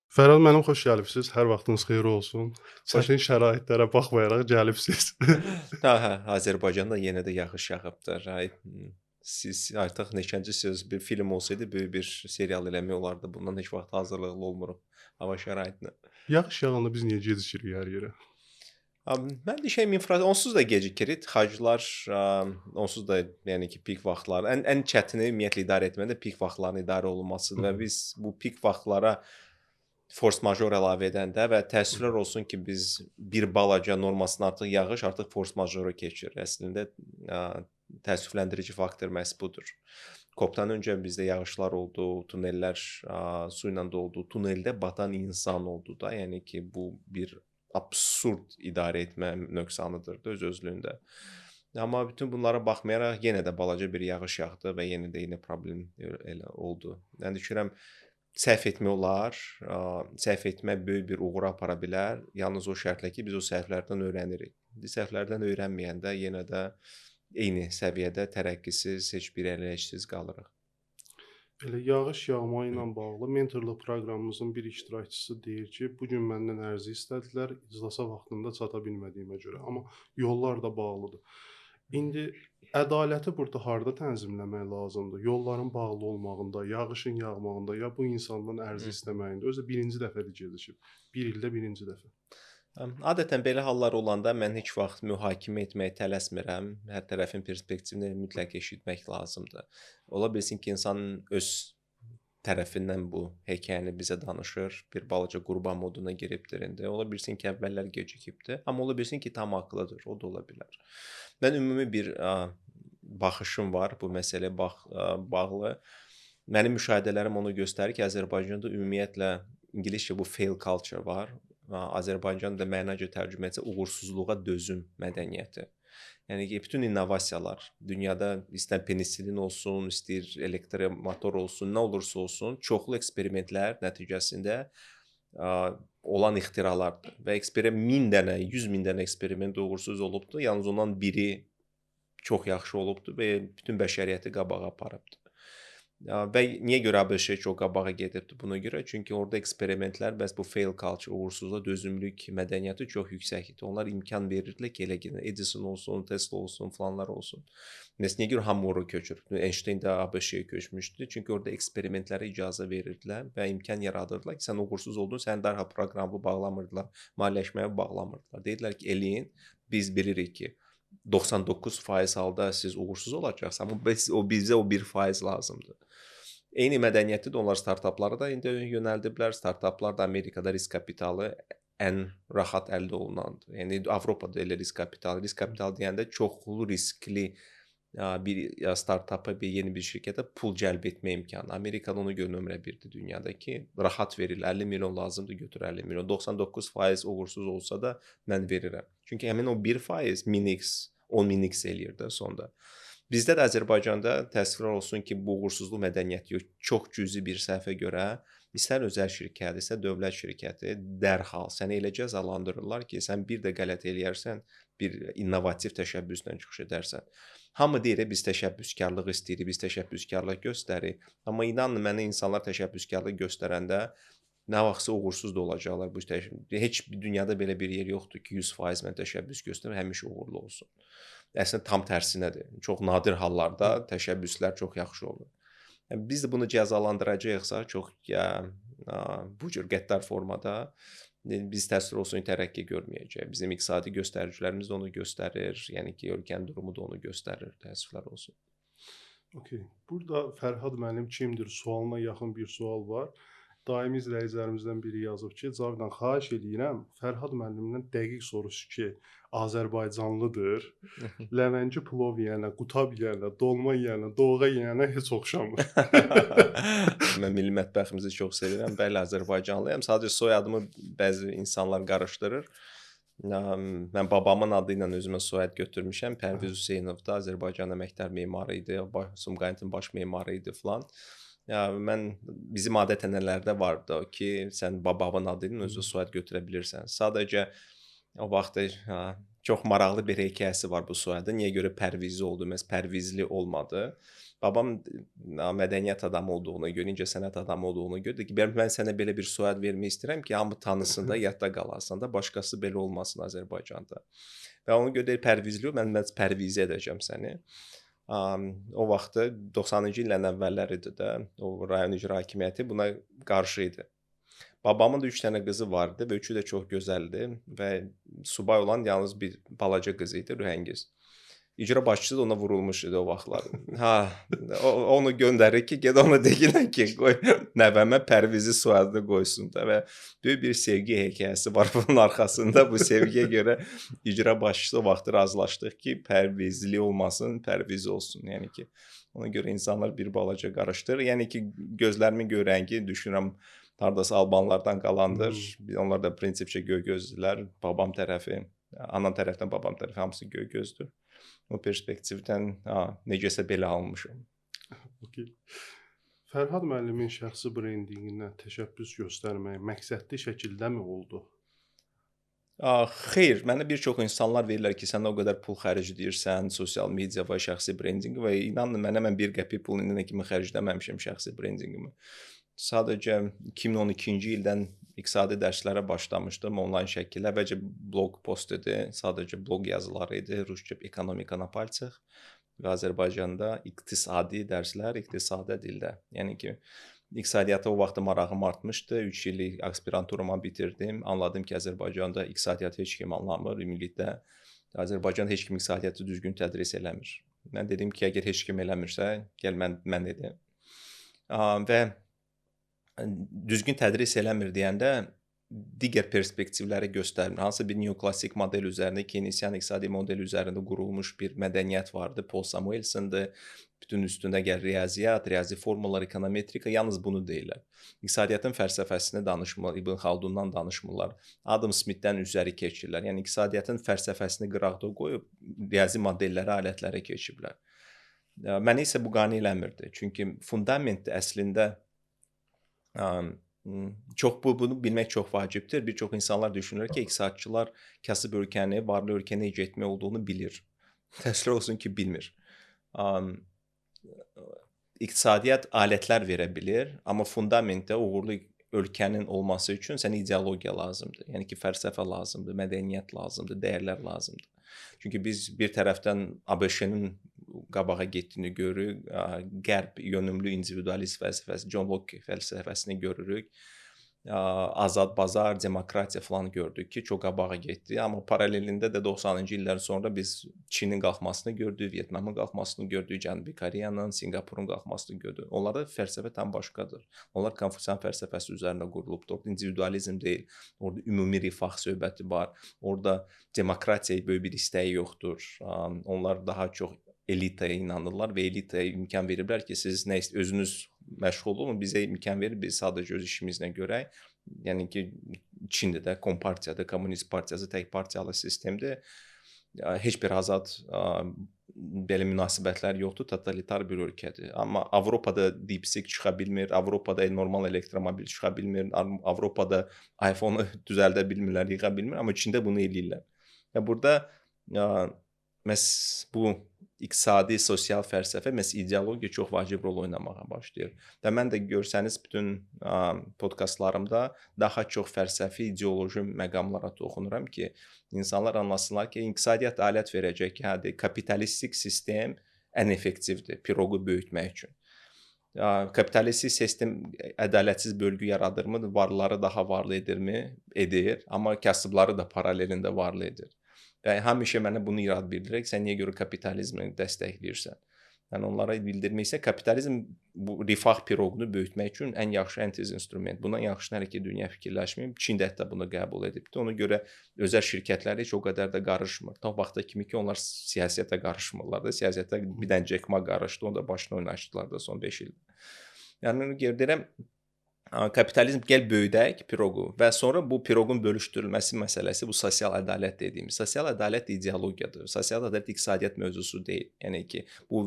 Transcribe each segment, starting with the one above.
Fərhad müəllim, xoş gəlibsiz. Hər vaxtınız xeyir olsun. Xoş Çətin şəraitlərə baxmayaraq gəlibsiz. Hə, Azərbaycanda yenə də yağış yağıbdır. Ay, siz artıq neçəncisiz? Bir film olsaydı böyük bir serial eləmək olardı. Bundan heç vaxt hazırlıqlı olmuruq hava şəraitinə. Yağış yağanda biz niyə gecikirik hər yerə? Mən düşəm onsuz da gecikirik. Tıxaclar, onsuz da yəni ki, pik vaxtları. Ən çətini ümumiyyətlə idarə etmədə pik vaxtların idarə olunmasıdır və biz bu pik vaxtlara force major əlavə edəndə və təəssüflər olsun ki, biz bir balaca normasından artıq yağış artıq force majora keçir. Əslində təəssüfləndirici faktor məhz budur. COP-dan öncə bizdə yağışlar oldu, tunellər su ilə doldu, tuneldə batan insan oldu da. Yəni ki, bu bir absurd idarə etmə nöqsanıdır da öz-özlüyündə. Amma bütün bunlara baxmayaraq yenə də balaca bir yağış yağdı və yenə də problem elə oldu. Yəni düşünürəm səhv etmək olar. Səhv etmək böyük bir uğura apara bilər. Yalnız o şərtlə ki, biz o səhvlərdən öyrənirik. Biz səhvlərdən öyrənməyəndə yenə də eyni səviyyədə tərəqqisiz, heç bir əlverişsiz qalırıq. Elə yağış yağma ilə bağlı mentorluq proqramımızın bir iştirakçısı deyir ki, bu gün məndən ərizə istədilər, iclasa vaxtında çata bilmədiyimə görə, amma yollar da bağlıdır. İndi ədaləti burada harda tənzimləmək lazımdır? Yolların bağlı olmağında, yağışın yağmağında, ya bu insandan ərizə istəməyində. Özü də birinci dəfədir gedişib. Bir ildə birinci dəfə. Adətən belə hallar olanda mən heç vaxt mühakimə etməyə tələsmirəm. Hər tərəfin perspektivini mütləq eşitmək lazımdır. Ola bilsin ki, insanın öz tərəfindən bu hekayəni bizə danışır, bir balaca qurban moduna giribdir indi. Ola bilsin ki, əvvəllər gecikibdir, amma ola bilsin ki, tam haqlıdır, o da ola bilər. Mən ümumi bir baxışım var bu məsələyə bağlı. Mənim müşahidələrim onu göstərir ki, Azərbaycanda ümumiyyətlə ingiliscə bu fail culture var. Azərbaycanda mənaca tərcümə etsə uğursuzluğa dözüm mədəniyyəti. Yəni ki, bütün innovasiyalar dünyada istər penisilin olsun, istər elektromotor olsun, nə olursa olsun, çoxlu eksperimentlər nəticəsində olan ixtiralardır və 1000 dənə, 100 min dənə eksperiment uğursuz olubdur. Yalnız ondan biri çox yaxşı olubdur və bütün bəşəriyyəti qabağa aparıbdır. Və niyə görə ABŞ çox qabağa gedibdir buna görə? Çünki orada eksperimentlər, bəs bu fail culture, uğursuzluğa dözümlülük mədəniyyəti çox yüksək idi. Onlar imkan verirdilər ki, elə gedin Edison olsun, Tesla olsun, falanlar olsun. Niyə görə hamı ora köçür? Einstein də ABŞ-yə köçmüşdü. Çünki orada eksperimentlərə icazə verirdilər və imkan yaradırdılar ki, sən uğursuz oldun, sən dərhal proqramı bağlamırdılar, maliyyələşməyə bağlamırdılar. Deyirlər ki, eləyin, biz bilirik ki, 99% halda siz uğursuz olacaqsınız, amma bizə o 1% lazımdır. Eyni mədəniyyəti də onlar startaplara da indi yönəldiblər. Startaplar da Amerikada risk kapitalı ən rahat əldə olunandır. Yəni Avropada elə risk kapitalı deyəndə çoxlu riskli bir startapa, bir yeni bir şirkətə pul cəlb etmə imkanı. Amerikada ona görə nömrə 1-dir dünyada ki, rahat verir. 50 milyon lazımdır, götür 50 milyon. 99% uğursuz olsa da mən verirəm. Çünki həmin o 1% 1000x, 10.000x eləyir də sonda. Bizdə də Azərbaycanda təəssüflər olsun ki, bu uğursuzluq mədəniyyəti yox. Çox cüzi bir səhvə görə istər özəl şirkət, istər dövlət şirkəti dərhal səni elə cəzalandırırlar ki, sən bir də qələt eləyərsən, bir innovativ təşəbbüslə çıxış edərsən. Hamı deyir, biz təşəbbüskarlıq istəyirik, biz təşəbbüskarlıq göstəririk. Amma inanın mənə insanlar təşəbbüskarlıq göstərəndə nə vaxtsa uğursuz da olacaqlar. Heç bir dünyada belə bir yer yoxdur ki, 100% mən təşəbbüs göstərim, həmişə uğurlu olsun. Əslində tam tərsinədir. Çox nadir hallarda təşəbbüslər çox yaxşı olur. Yəni, biz də bunu cəzalandıracağıqsa, çox bu cür qəddar formada biz təəssüf olsun tərəqqi görməyəcək. Bizim iqtisadi göstəricilərimiz də onu göstərir. Yəni ki, ölkənin durumu da onu göstərir. Təəssüflər olsun. Okay. Burada Fərhad müəllim kimdir sualına yaxın bir sual var. Daimi izləyicilərimizdən biri yazıb ki, Cavidan xahiş edirəm, Fərhad müəllimdən dəqiq soruş ki, Azərbaycanlıdır. Ləvəngi plov yeyənə, qutab yeyənə, dolma yeyənə, doğğa yeyənə heç oxşamır. Mən milli mətbəximizi çox sevirəm. Bəli, Azərbaycanlıyam. Sadəcə soyadımı bəzi insanlar qarışdırır. Mən babamın adı ilə özümə soyad götürmüşəm. Pərviz Hüseynov da Azərbaycan əməkdar memarı idi, Sumqayıtın baş memarı idi filan. Bizim adət-ənənələrdə vardı o ki, sən babamın adı ilə özünə soyad götürə bilirsən. Sadəcə o vaxt çox maraqlı bir hekayəsi var bu soyadın. Niyə görə Pərvizli oldu, məhz Pərvizli olmadı? Babam mədəniyyət adamı olduğuna görə, incəsənət adamı olduğuna görə dedi ki, mən sənə belə bir soyad vermək istəyirəm ki, hamı tanısın da, yadda qalasan da, başqası belə olmasın Azərbaycanda. Və ona görə deyir Pərvizli, mən məhz Pərvizi edəcəm səni. O vaxtı 90-cı illərin əvvəlləri idi də, o rayon icra hakimiyyəti buna qarşı idi. Babamın da 3 dənə qızı vardı və üçü də çox gözəldir və subay olan yalnız bir balaca qızı idi, Rühəngiz. İcra başçısı da ona vurulmuş idi o vaxtlar. Onu göndərir ki, ged ona deyilən ki, qoy nəvəmə Pərvizi soyadını qoysun da və böyük bir sevgi hekayəsi var bunun arxasında. Bu sevgiyə görə icra başçısı o vaxt razılaşdıq ki, Pərvizli olmasın, Pərvizi olsun. Yəni ki, ona görə insanlar bir balaca qarışdırır. Yəni ki, gözlərimin görəngi düşünürəm hardasa Albanlardan qalandır. Onlar da prinsipcə göygözdülər. Babam tərəfi, anam tərəfdən babam tərəfi hamısı göygözdür. O perspektivdən necəsə belə almışam. Okay. Fərhad müəllimin şəxsi brendinginə təşəbbüs göstərmək məqsədli şəkildəmi oldu? Xeyr, mənə bir çox insanlar verirlər ki, sən o qədər pul xərcləyirsən, sosial media və şəxsi brendinq və inanın mənə mən bir qəpik pul indiyənə kimi xərcləməmişəm şəxsi brendinqimi. Sadəcə 2012-ci ildən iqtisadi dərslərə başlamışdım onlayn şəkildə. Əvvəlcə blog post idi, sadəcə blog yazıları idi, Rusça ekonomika na palçıq və Azərbaycanda iqtisadi dərslər iqtisadi dildə. Yəni ki, iqtisadiyyata o vaxtı marağım artmışdı. 3 illik aspiranturamı bitirdim. Anladım ki, Azərbaycanda iqtisadiyyatı heç kim anlamır. Ümumilikdə Azərbaycanda heç kim iqtisadiyyatı düzgün tədris eləmir. Mən dedim ki, əgər heç kim eləmirsə, gəl mən edim. Və düzgün tədris eləmir deyəndə digər perspektivləri göstərmir. Hansısa bir neoklassik model üzərində, Keynesian iqtisadi model üzərində qurulmuş bir mədəniyyət vardı. Paul Samuelson'dı. Bütün üstündə gəl riyaziyyat, riyazi formalar, ekonometrika, yalnız bunu deyirlər. İqtisadiyyatın fəlsəfəsini danışmırlar, İbn Xaldundan danışmırlar, Adam Smithdən üzəri keçirlər. Yəni iqtisadiyyatın fəlsəfəsini qıraqda qoyub riyazi modellərə, alətlərə keçiblər. Məni isə bu qane eləmirdi. Çünki fundament əslində bunu bilmək çox vacibdir. Bir çox insanlar düşünür ki, iqtisadçılar kasıb ölkəni, varlı ölkəni necə etmək olduğunu bilir. Təəssüf olsun ki, bilmir. İqtisadiyyat alətlər verə bilir, amma fundamentdə uğurlu ölkənin olması üçün sənə ideologiya lazımdır. Yəni ki, fəlsəfə lazımdır, mədəniyyət lazımdır, dəyərlər lazımdır. Çünki biz bir tərəfdən ABŞ-nin qabağa getdiyini görürük, qərb yönümlü individualist fəlsəfəsi, John Locke fəlsəfəsini görürük. Azad bazar, demokratiya falan gördük ki, çox qabağa getdi. Amma paralelində də 90-cı illər sonra biz Çinin qalxmasını gördük, Vyetnamın qalxmasını gördük, Cənubi Koreyanın, Sinqapurun qalxmasını gördük. Onlarda fəlsəfə tam başqadır. Onlar Konfusian fəlsəfəsi üzərində qurulubdur. Orada individualizm deyil, orada ümumi rifah söhbəti var. Orada demokratiyaya böyük bir istəyi yoxdur. Onlar daha çox elitaya inanırlar və elitaya imkan veriblər ki, siz nə özünüz məşğul olun, bizə imkan verir, biz sadəcə öz işimizlə görək. Yəni ki, Çində də kompartiyadır, kommunist partiyası tək partiyalı sistemdir. Heç bir azad belə münasibətlər yoxdur, totalitar bir ölkədir. Amma Avropada dipsik çıxa bilmir, Avropada normal elektromobil çıxa bilmir, Avropada iPhone-u düzəldə bilmirlər, yığa bilmir, amma Çində bunu eləyirlər. Və burada məhz bu iqtisadi, sosial fəlsəfə, məhz ideologiya çox vacib rol oynamağa başlayır. Və mən də görsəniz, bütün podkastlarımda daha çox fəlsəfi, ideoloji məqamlara toxunuram ki, insanlar anlasınlar ki, iqtisadiyyat alət verəcək ki, hadi kapitalistik sistem ən effektivdir piroqu böyütmək üçün. Kapitalistik sistem ədalətsiz bölgü yaradırmı, varlıları daha varlı edirmi? Edir, amma kasıbları da paralelində varlı edir. Və həmişə mənə bunu irad bildirək, sən niyə görə kapitalizmi dəstəkləyirsən? Yəni onlara bildirməksə, kapitalizm bu rifah piroqunu böyütmək üçün ən yaxşı, ən tez instrument. Bundan yaxşı hər iki dünya fikirləşməyib, Çin də hətta bunu qəbul edibdir. Ona görə özəl şirkətlər heç o qədər də qarışmır. Ta vaxta kimi ki, onlar siyasətə qarışmırlar da, siyasətə bir dənə Jack Ma qarışdı, onu da başına oynaşdılar da son 5 ildə. Yəni onu deyirəm, kapitalizm gəl böyüdək piroqu və sonra bu piroqun bölüşdürülməsi məsələsi bu sosial ədalət dediyimiz. Sosial ədalət ideologiyadır. Sosial ədalət iqtisadiyyat mövzusu deyil. Yəni ki, bu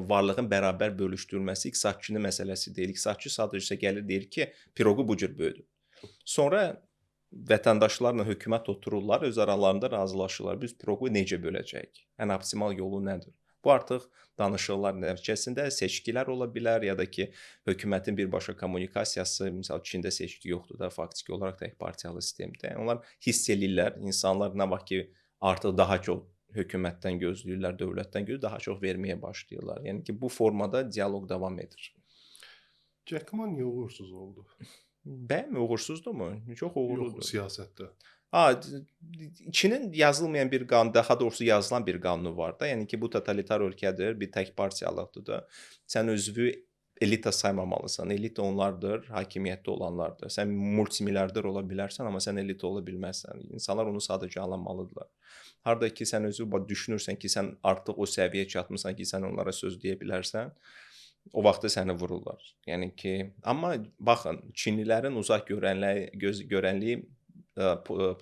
varlığın bərabər bölüşdürülməsi iqtisadçının məsələsi deyil. İqtisadçı sadəcə gəlir deyir ki, piroqu bu cür böyüdür. Sonra vətəndaşlarla hökumət otururlar, öz aralarında razılaşırlar. Biz piroqu necə böləcəyik? Ən optimal yolu nədir? Bu artıq danışıqlar nəticəsində seçkilər ola bilər ya da ki, hökumətin birbaşa kommunikasiyası, misal Çində seçki yoxdur da, faktiki olaraq tək partiyalı sistemdir. Yəni onlar hiss eləyirlər, insanlar nə vaxt ki, artıq daha çox hökumətdən gözləyirlər, dövlətdən gözləyirlər, daha çox verməyə başlayırlar. Yəni ki, bu formada dialoq davam edir. Jack Ma niyə uğursuz oldu? Bəyəm uğursuzdumu? Çox Yox, uğurludur. siyasətdə. Çinin yazılmayan bir qanun, daha doğrusu yazılan bir qanunu var da. Yəni ki, bu totalitar ölkədir, bir tək partiyalıqdır da. Sən özünü elita saymamalısan. Elita onlardır, hakimiyyətdə olanlardır. Sən multimilyarder ola bilərsən, amma sən elita ola bilməzsən. İnsanlar onu sadəcə anlamalıdırlar. Harda ki, sən özü düşünürsən ki, sən artıq o səviyyəyə çatmısan ki, sən onlara söz deyə bilərsən, o vaxtda səni vururlar. Yəni ki, amma baxın, Çinlilərin uzaq görənliyi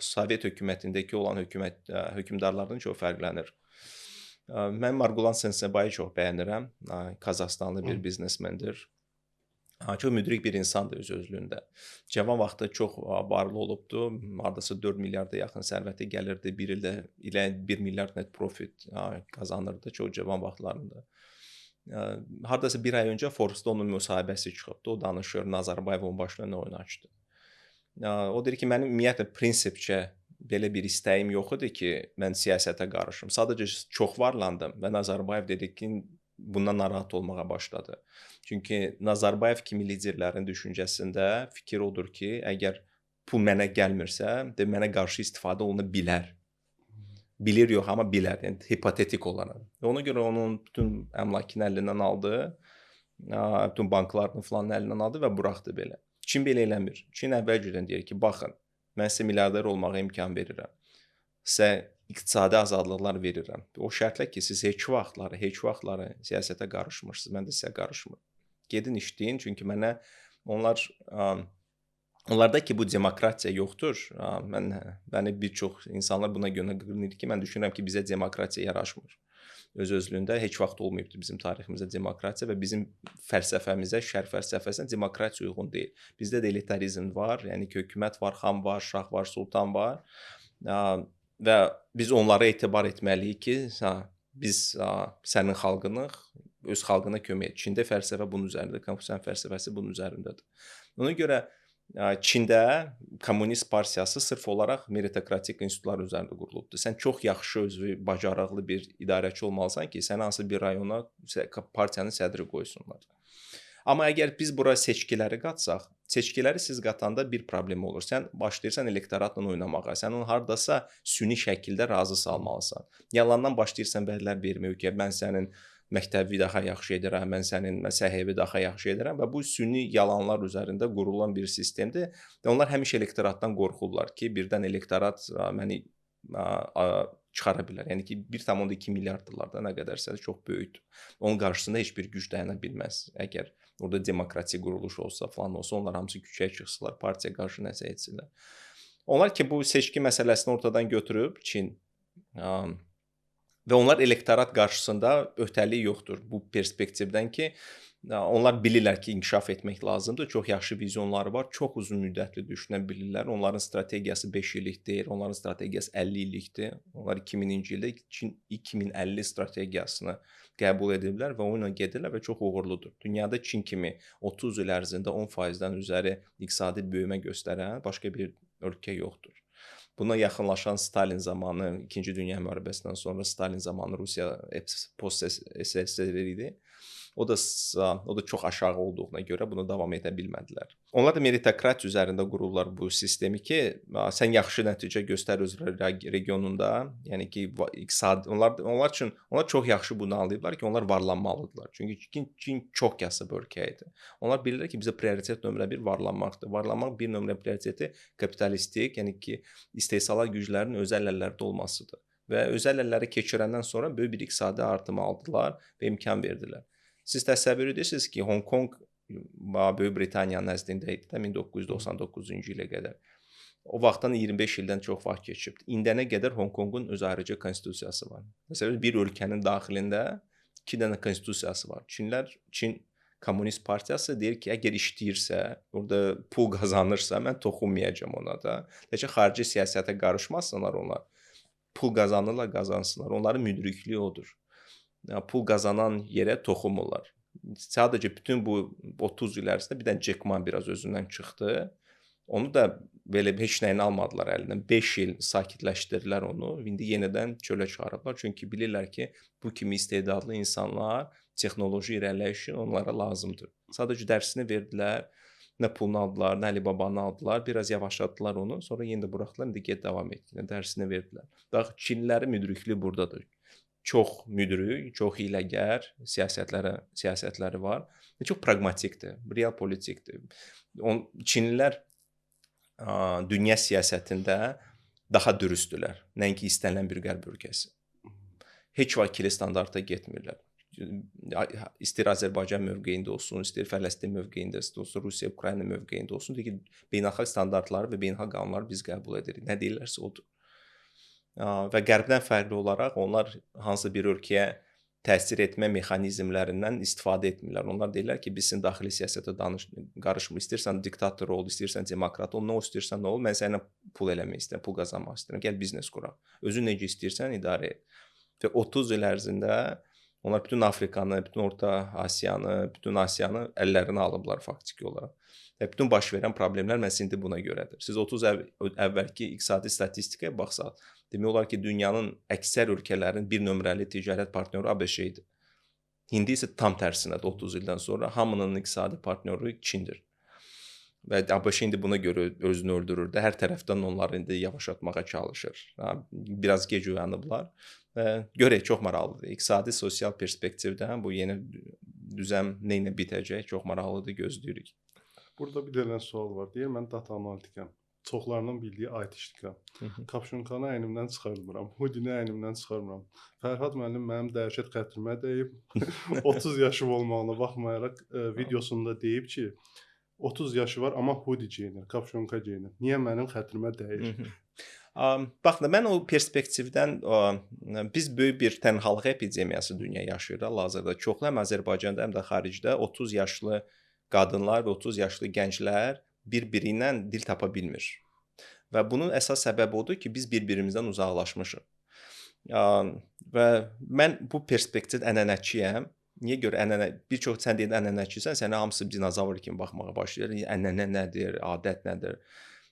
Sovet hökumətindəki olan hökmdarlardan çox fərqlənir. Mən Margulan Sensebayı çox bəyənirəm. Qazaxstanlı bir biznesmendir. Çox müdrik bir insandır öz-özlüyündə. Cavan vaxtı çox varlı olubdu. Hardasa 4 milyarda yaxın sərvəti gəlirdi. Bir ildə ilə 1 milyard net profit qazanırdı çox cavan vaxtlarında. Hardasa bir ay öncə Forbes-da onun müsahibəsi çıxıbdı. O danışır, Nazarbayev onun başına nə oyun açdı. O deyir ki, mənim ümumiyyətlə prinsipcə belə bir istəyim yox idi ki, mən siyasətə qarışım. Sadəcə çox varlandım və Nazarbayev dedi ki, bundan narahat olmağa başladı. Çünki Nazarbayev kimi liderlərin düşüncəsində fikir odur ki, əgər pul mənə gəlmirsə, mənə qarşı istifadə oluna bilər. Bilir yox, amma bilər, yəni hipotetik olaraq. Ona görə onun bütün əmlakını əlindən aldı, bütün banklarını falan əlindən aldı və buraxdı belə. Çin belə eləmir. Çin əvvəlcədən deyir ki, baxın, mən sizə milyarder olmağa imkan verirəm. Sizə iqtisadi azadlıqlar verirəm. O şərtlə ki, siz heç vaxtları siyasətə qarışmırsınız. Mən də sizə qarışmıram. Gedin işləyin, çünki mənə onlarda ki, bu demokratiya yoxdur. Məni bir çox insanlar buna görə qınayır ki, mən düşünürəm ki, bizə demokratiya yaraşmır. Öz-özlüyündə heç vaxt olmayıbdır bizim tariximizdə demokratiya və bizim fəlsəfəmizə, şərq fəlsəfəsinə demokratiya uyğun deyil. Bizdə də elitarizm var, yəni ki, hökumət var, xan var, şah var, sultan var və biz onlara etibar etməliyik ki, biz sənin xalqınıq, öz xalqına kömək et. Çində fəlsəfə bunun üzərindədir, Konfusiyan fəlsəfəsi bunun üzərindədir. Ona görə Çində Kommunist partiyası sırf olaraq meritokratik institutlar üzərində qurulubdur. Sən çox yaxşı, özü bacarıqlı bir idarəçi olmalısan ki, səni hansı bir rayona partiyanın sədri qoysunlar. Amma əgər biz bura seçkiləri qatsaq, seçkiləri siz qatanda bir problem olur. Sən başlayırsan elektoratla oynamağa, sən onu hardasa süni şəkildə razı salmalısan. Yalandan başlayırsan vədlər verməyə ki, mən sənin məktəbi daha yaxşı edirəm, mən sənin səhiyyə daha yaxşı edirəm və bu süni yalanlar üzərində qurulan bir sistemdir. Və onlar həmişə elektoratdan qorxurlar ki, birdən elektorat məni çıxara bilər. Yəni ki, 1,2 milyardırlar da nə qədərsə çox böyükdür. Onun qarşısında heç bir güc dayana bilməz. Əgər orada demokratik quruluş olsa falan olsa, onlar hamısı küçəyə çıxsınlar, partiya qarşı nəsə etsinlər. Onlar ki, bu seçki məsələsini ortadan götürüb Çin və onlar elektorat qarşısında öhdəlik yoxdur bu perspektivdən ki, onlar bilirlər ki, inkişaf etmək lazımdır. Çox yaxşı vizyonları var, çox uzun müddətli düşünə bilirlər. Onların strategiyası 5 illik deyil, onların strategiyası 50 illikdir. Onlar 2000-ci ildə Çin 2050 strategiyasını qəbul ediblər və onunla gedirlər və çox uğurludur. Dünyada Çin kimi 30 il ərzində 10%-dən üzəri iqtisadi böyümə göstərən başqa bir ölkə yoxdur. Buna yaxınlaşan Stalin zamanı, 2-ci Dünya müharibəsindən sonra Stalin zamanı Rusiya post-SSR idi. O da çox aşağı olduğuna görə bunu davam edə bilmədilər. Onlar da meritokratiya üzərində qururlar bu sistemi ki, sən yaxşı nəticə göstər öz regionunda, yəni ki, onlar çox yaxşı bunu anlayıblar ki, onlar varlanmalıdırlar. Çünki Çin çox kasıb ölkə idi. Onlar bilirlər ki, bizə prioritet nömrə 1 varlanmaqdır. Varlanmaq bir nömrə prioriteti kapitalistik, yəni ki, istehsalat güclərinin özəl əllərdə olmasıdır. Və özəl əlləri keçirəndən sonra böyük bir iqtisadi artımı aldılar və imkan verdilər. Siz təsəvvür edirsiniz ki, Hong Kong Böyük Britaniyanın nəzdində idi də 1999-cu ilə qədər. O vaxtdan 25 ildən çox vaxt keçibdir. İndənə qədər Hong Kongun öz ayrıca konstitusiyası var. Məsələn, bir ölkənin daxilində 2 dənə konstitusiyası var. Çin Kommunist Partiyası deyir ki, əgər işləyirsə, orada pul qazanırsa, mən toxunmayacağam ona da. Təkcə xarici siyasətə qarışmasınlar onlar. Pul qazanırlar, qazansınlar. Onların müdrikliyi odur. pul qazanan yerə toxumurlar. Sadəcə bütün bu 30 il ərzində bir dənə Jack Ma biraz özündən çıxdı. Onu da belə heç nəyini almadılar əlindən. 5 il sakitləşdirdilər onu. İndi yenidən çölə çıxarıblar. Çünki bilirlər ki, bu kimi istedadlı insanlar texnoloji irəliləyiş üçün onlara lazımdır. Sadəcə dərsini verdilər. Nə pulunu aldılar, nə Alibabanı aldılar. Biraz yavaşlatdılar onu. Sonra yenə də buraxdılar. İndi get davam etdilər. Dərsini verdilər. Bax, Çinlilərin müdriklüyü burdadır. Çox müdrik, çox hiyləgər siyasətləri var. Və çox praqmatikdir, real politikdir. Çinlilər dünya siyasətində daha dürüstlülər. Nəinki istənilən bir qərb ölkəsi. Heç vaxt ikili standarta getmirlər. İstir Azərbaycan mövqeyində olsun, istir Fələstin mövqeyində olsun, Rusiya, Ukrayna mövqeyində olsun. Deyir ki, beynəlxalq standartları və beynəlxalq qanunları biz qəbul edirik. Nə deyirlərsə odur. Və qərbdən fərqli olaraq onlar hansı bir ölkəyə təsir etmə mexanizmlərindən istifadə etmirlər. Onlar deyirlər ki, biz sizin daxili siyasətə qarışmır. İstəyirsən diktator ol, istəyirsən demokrat ol, nə istəyirsən ol. Mən sənə pul eləmək istəyirəm, pul qazanmaq istəyirəm. Gəl biznes quraq. Özün necə istəyirsən idarə et. Və 30 il ərzində onlar bütün Afrikanı, bütün Orta Asiyanı, bütün Asiyanı əllərinə alıblar faktiki olaraq. Və bütün baş verən problemlər məhz indi buna görədir. Siz 30 əvvəlki iqtisadi statistikaya baxsaq, demək olar ki, dünyanın əksər ölkələrin bir nömrəli ticarət partnyoru ABŞ idi. İndi isə tam tərsinədir 30 ildən sonra. Hamının iqtisadi partnyoru Çindir. Və ABŞ indi buna görə özünü öldürür də. Hər tərəfdən onları indi yavaşlatmağa çalışır. Biraz gec uyanıblar. Və görək, çox maraqlıdır. İqtisadi, sosial perspektivdən bu yeni düzəm nə ilə bitəcək, çox maraqlıdır, gözləyirik. Burada bir dənə sual var. Deyir, mən data analitikəm. Çoxlarının bildiyi IT işləyirəm. Kapşonkanı əynimdən çıxarmıram. Hoodini əynimdən çıxarmıram. Fərhad müəllim mənim dəhşət xətrimə deyib 30 yaşım olmağına baxmayaraq videosunda deyib ki, 30 yaşı var, amma hoodie geyinir, kapşonka geyinir. Niyə mənim xətrimə dəyir? Baxın, mən o perspektivdən biz böyük bir tənhalıq epidemiyası dünya yaşayır hal-hazırda. Çoxlu həm Azərbaycanda, həm də xaricdə 30 yaşlı qadınlar və 30 yaşlı gənclər bir-biri ilə dil tapa bilmir. Və bunun əsas səbəbi odur ki, biz bir-birimizdən uzaqlaşmışıq. Və mən bu perspektivdə ənənəçiyəm. Niyə görə bir çox sən deyən ənənəçisən, sənə hamısı dinozavr kimi baxmağa başlayır. Ənənə nədir, adət nədir?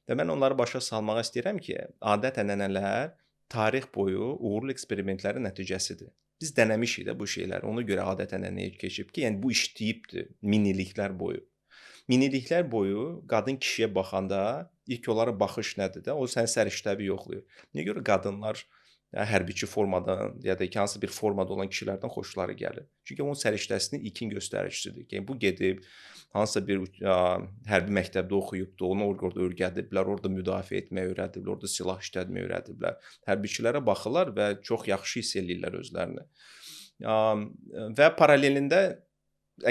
Və mən onları başa salmağa istəyirəm ki, adət-ənənələr tarix boyu uğurlu eksperimentlərin nəticəsidir. Biz dənəmişik də bu şeyləri. Ona görə adət-ənənəyə keçib ki, yəni bu işləyibdir miniliklər boyu. Miniliklər boyu qadın kişiyə baxanda ilk olaraq baxış nədir də? O sənin səriştəbi yoxlayır. Niyə görə qadınlar hərbiçi formadan ya da hansı bir formada olan kişilərdən xoşları gəlir? Çünki onun səriştəsinin ilkin göstəricisidir. Yəni bu gedib hansısa bir hərbi məktəbdə oxuyubdu, onu orada öyrədiblər, orada müdafiə etməyi öyrədiblər, orada silah işlətməyi öyrədiblər. Hərbiçilərə baxırlar və çox yaxşı hiss eləyirlər özlərini. Və paralelində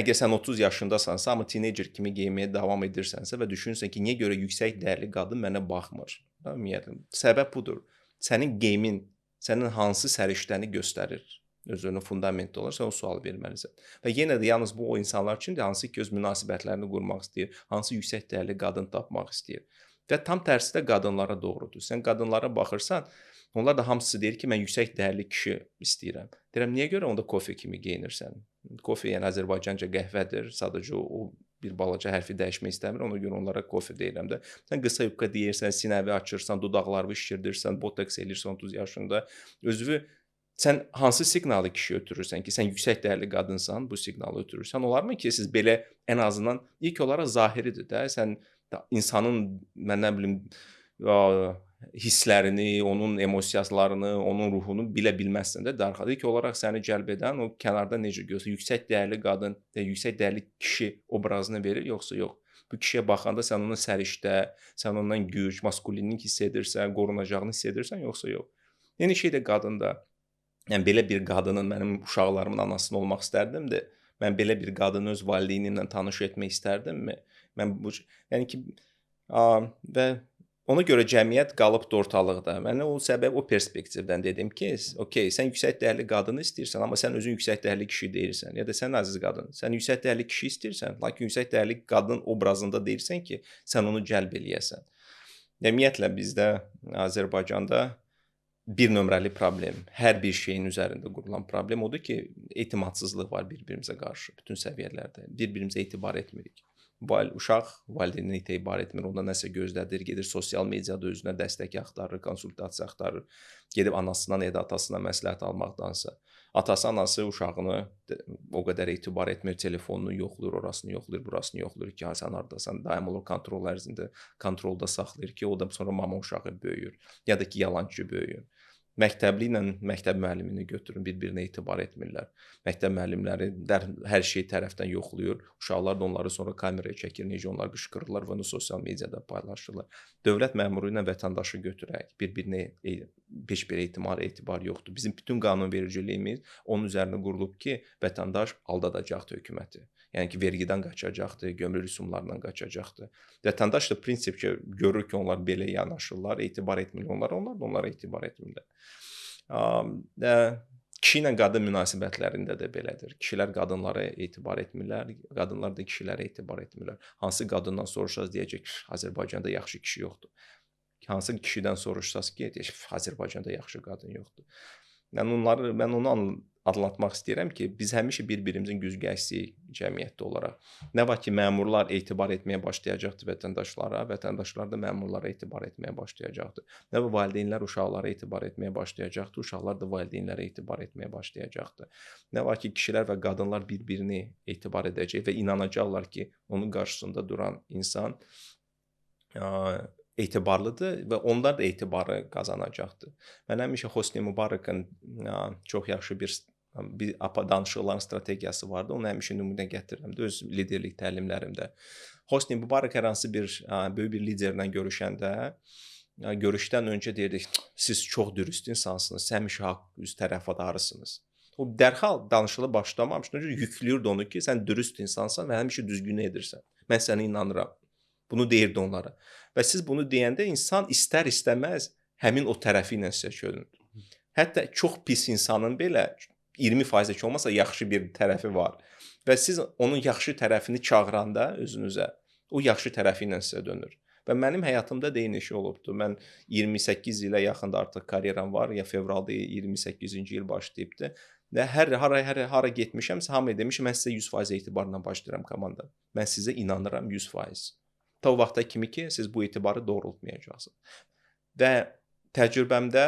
əgər sən 30 yaşındasansa, amma teenager kimi geyinməyə davam edirsənsə və düşünürsən ki, niyə görə yüksək dəyərli qadın mənə baxmır? Ümumiyyətlə, səbəb budur. Sənin geyimin, sənin hansı səriştəni göstərir? Özünün fundamentli olaraq sən o sual verməlisən. Və yenə də yalnız bu o insanlar üçündür, hansı ki öz münasibətlərini qurmaq istəyir, hansı yüksək dəyərli qadın tapmaq istəyir. Və tam tərsi də qadınlara doğrudur. Sən qadınlara baxırsan, onlar da hamısı deyir ki, mən yüksək dəyərli kişi istəyirəm. Deyirəm, niyə görə onda kofe kimi geyinirsən? Kofe yəni Azərbaycanca qəhvədir. Sadəcə o bir balaca hərfi dəyişmək istəmir. Ona görə onlara kofe deyirəm də. Sən qısa yubka deyirsən, sinəvi açırsan, dodaqlarını şişirdirsən, botoks eləyirsən 30 yaşında. Özünü sən hansı siqnalı kişiyə ötürürsən ki, sən yüksək dəyərli qadınsan, bu siqnalı ötürürsən. Olarmı ki, siz belə ən azından ilk olaraq zahiridir də. Sən insanın, mən nə bilim, hisslərini, onun emosiyalarını, onun ruhunu bilə bilməzsən də. Darxada ilk olaraq səni cəlb edən o kənarda necə görürsən, yüksək dəyərli qadın və yüksək dəyərli kişi obrazını verir, yoxsa yox. Bu kişiyə baxanda sən onun səriştə, sən ondan güc, maskulinlik hiss edirsən, qorunacağını hiss edirsən, yoxsa yox. Eyni şey də qadında. Yəni belə bir qadının mənim uşaqlarımın anasını olmaq istərdim də, mən belə bir qadını öz valideyni ilə tanış etmək istərdimmi? Mən bu yəni ki və ona görə cəmiyyət qalıbdı ortalıqda. Mən o səbəb o perspektivdən dedim ki, okey, sən yüksək dəyərli qadını istəyirsən, amma sən özün yüksək dəyərli kişi deyirsən. Ya da sən əziz qadın, sən yüksək dəyərli kişi istəyirsən, lakin yüksək dəyərli qadın obrazında deyirsən ki, sən onu cəlb eləyəsən. Ümumiyyətlə bizdə Azərbaycanda bir nömrəli problem, hər bir şeyin üzərində qurulan problem odur ki, etimadsızlıq var bir-birimizə qarşı bütün səviyyələrdə. Bir-birimizə etibar etmirik. Uşaq valideyninə etibar etmir, ondan nəsə gözlədir, gedir sosial mediada özünə dəstək axtarır, konsultasiya axtarır, gedib anasından ya da atasından məsləhət almaqdansa. Atası, anası uşağını o qədər etibar etmir, telefonunu yoxlayır, orasını yoxlayır, burasını yoxlayır ki, sən hardasan, daim olur kontrol ərzində, kontrolda saxlayır ki, o da sonra mama uşağı böyüyür, ya da ki, yalançı böyüyür. Məktəbli ilə məktəb müəllimini götürün, bir-birinə etibar etmirlər. Məktəb müəllimləri hər şeyi tərəfdən yoxlayır. Uşaqlar da onları sonra kameraya çəkir, necə onlar qışqırırlar və onu sosial mediada paylaşırlar. Dövlət məmuru ilə vətəndaşı götürək, bir-birinə heç bir etibar yoxdur. Bizim bütün qanunvericiliyimiz onun üzərinə qurulub ki, vətəndaş aldadacaqdır hökuməti. Yəni ki, vergidən qaçacaqdır, gömrük rüsumlarından qaçacaqdır. Vətəndaş da prinsip ki, görür ki, onlar belə yanaşırlar, etibar etmirlər onlara, onlar da onlara etibar etmirlər. Kişi ilə qadın münasibətlərində də belədir. Kişilər qadınlara etibar etmirlər, qadınlar da kişilərə etibar etmirlər. Hansı qadından soruşsaz deyəcək, Azərbaycanda yaxşı kişi yoxdur. Hansı kişidən soruşsaz ki, deyəcək, Azərbaycanda yaxşı qadın yoxdur. Mən onu anlatmaq istəyirəm ki, biz həmişə bir-birimizin güzgəçisiyik cəmiyyətdə olaraq. Nə var ki, məmurlar etibar etməyə başlayacaqdır vətəndaşlara, vətəndaşlar da məmurlara etibar etməyə başlayacaqdır. Nə var valideynlər uşaqlara etibar etməyə başlayacaqdır, uşaqlar da valideynlərə etibar etməyə başlayacaqdır. Nə var ki, kişilər və qadınlar bir-birini etibar edəcək və inanacaqlar ki, onun qarşısında duran insan etibarlıdır və onlar da etibarı qazanacaqdır. Mən həmişə Hosni Mübarəkın çox yaxşı bir danışıqların strategiyası vardı. Onu həmişə nümunə gətirirəm də öz liderlik təlimlərimdə. Hosni Mübarək hər hansı bir böyük bir liderlə görüşdən öncə deyirdik, siz çox dürüst insansınız, həmişə haqq üz tərəfdarısınız. O dərhal danışığı başlamamışdan öncə yükləyirdi onu ki, sən dürüst insansan və həmişə düzgün edirsən. Mən sənə inanıram. Bunu deyirdi onlara. Və siz bunu deyəndə insan istər-istəməz həmin o tərəfi ilə sizə çölünür. Hətta çox pis insanın belə 20% heç olmasa yaxşı bir tərəfi var. Və siz onun yaxşı tərəfini çağıranda özünüzə, o yaxşı tərəfi ilə sizə dönür. Və mənim həyatımda da eyni şey olubdur. Mən 28 ilə yaxında artıq karyeram var. Ya fevralda 28-ci il başlayıbdı. Və hara getmişəmsə, hamıya demişəm, mən sizə 100% etibarla başlayıram komanda. Mən sizə inanıram 100%. Ta o vaxta kimi ki, siz bu etibarı doğrultmayacaqsınız. Və təcrübəmdə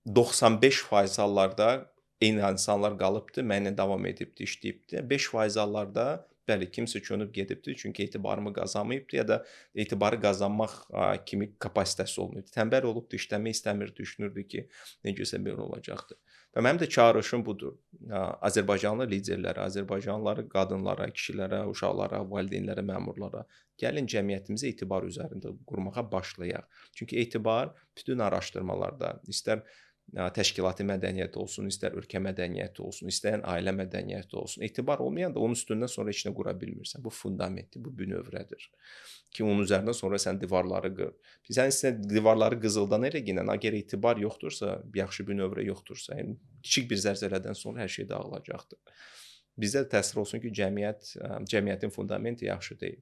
95% hallarda eyni insanlar qalıbdı, mənlə davam edibdi, işləyibdi. 5% hallarda bəli, kimsə çönüb gedibdi, çünki etibarımı qazanmayıbdı ya da etibarı qazanmaq kimi kapasitəsi olmayıbdı. Tənbəl olubdu, işləmək istəmirdi, düşünürdü ki, necəsə belə olacaqdı. Və mənim də çağırışım budur. Azərbaycanlı liderlərə, Azərbaycanlıları qadınlara, kişilərə, uşaqlara, valideynlərə, məmurlara gəlin cəmiyyətimizə etibar üzərində qurmağa başlayaq. Çünki etibar bütün araşdırmalarda, istər təşkilati mədəniyyət olsun, istər ölkə mədəniyyəti olsun, istəyən ailə mədəniyyəti olsun. Etibar olmayanda onun üstündən sonra heç nə qura bilmirsən. Bu fundamentdir, bu bünövrədir. Ki onun üzərindən sonra sən divarları qır. Sən isə divarları qızıldan elə ginən, əgər etibar yoxdursa, yaxşı bünövrə yoxdursa, yəni kiçik bir zəlzələdən sonra hər şey dağılacaqdır. Bizdə təsir olsun ki, cəmiyyətin fundamenti yaxşı deyil.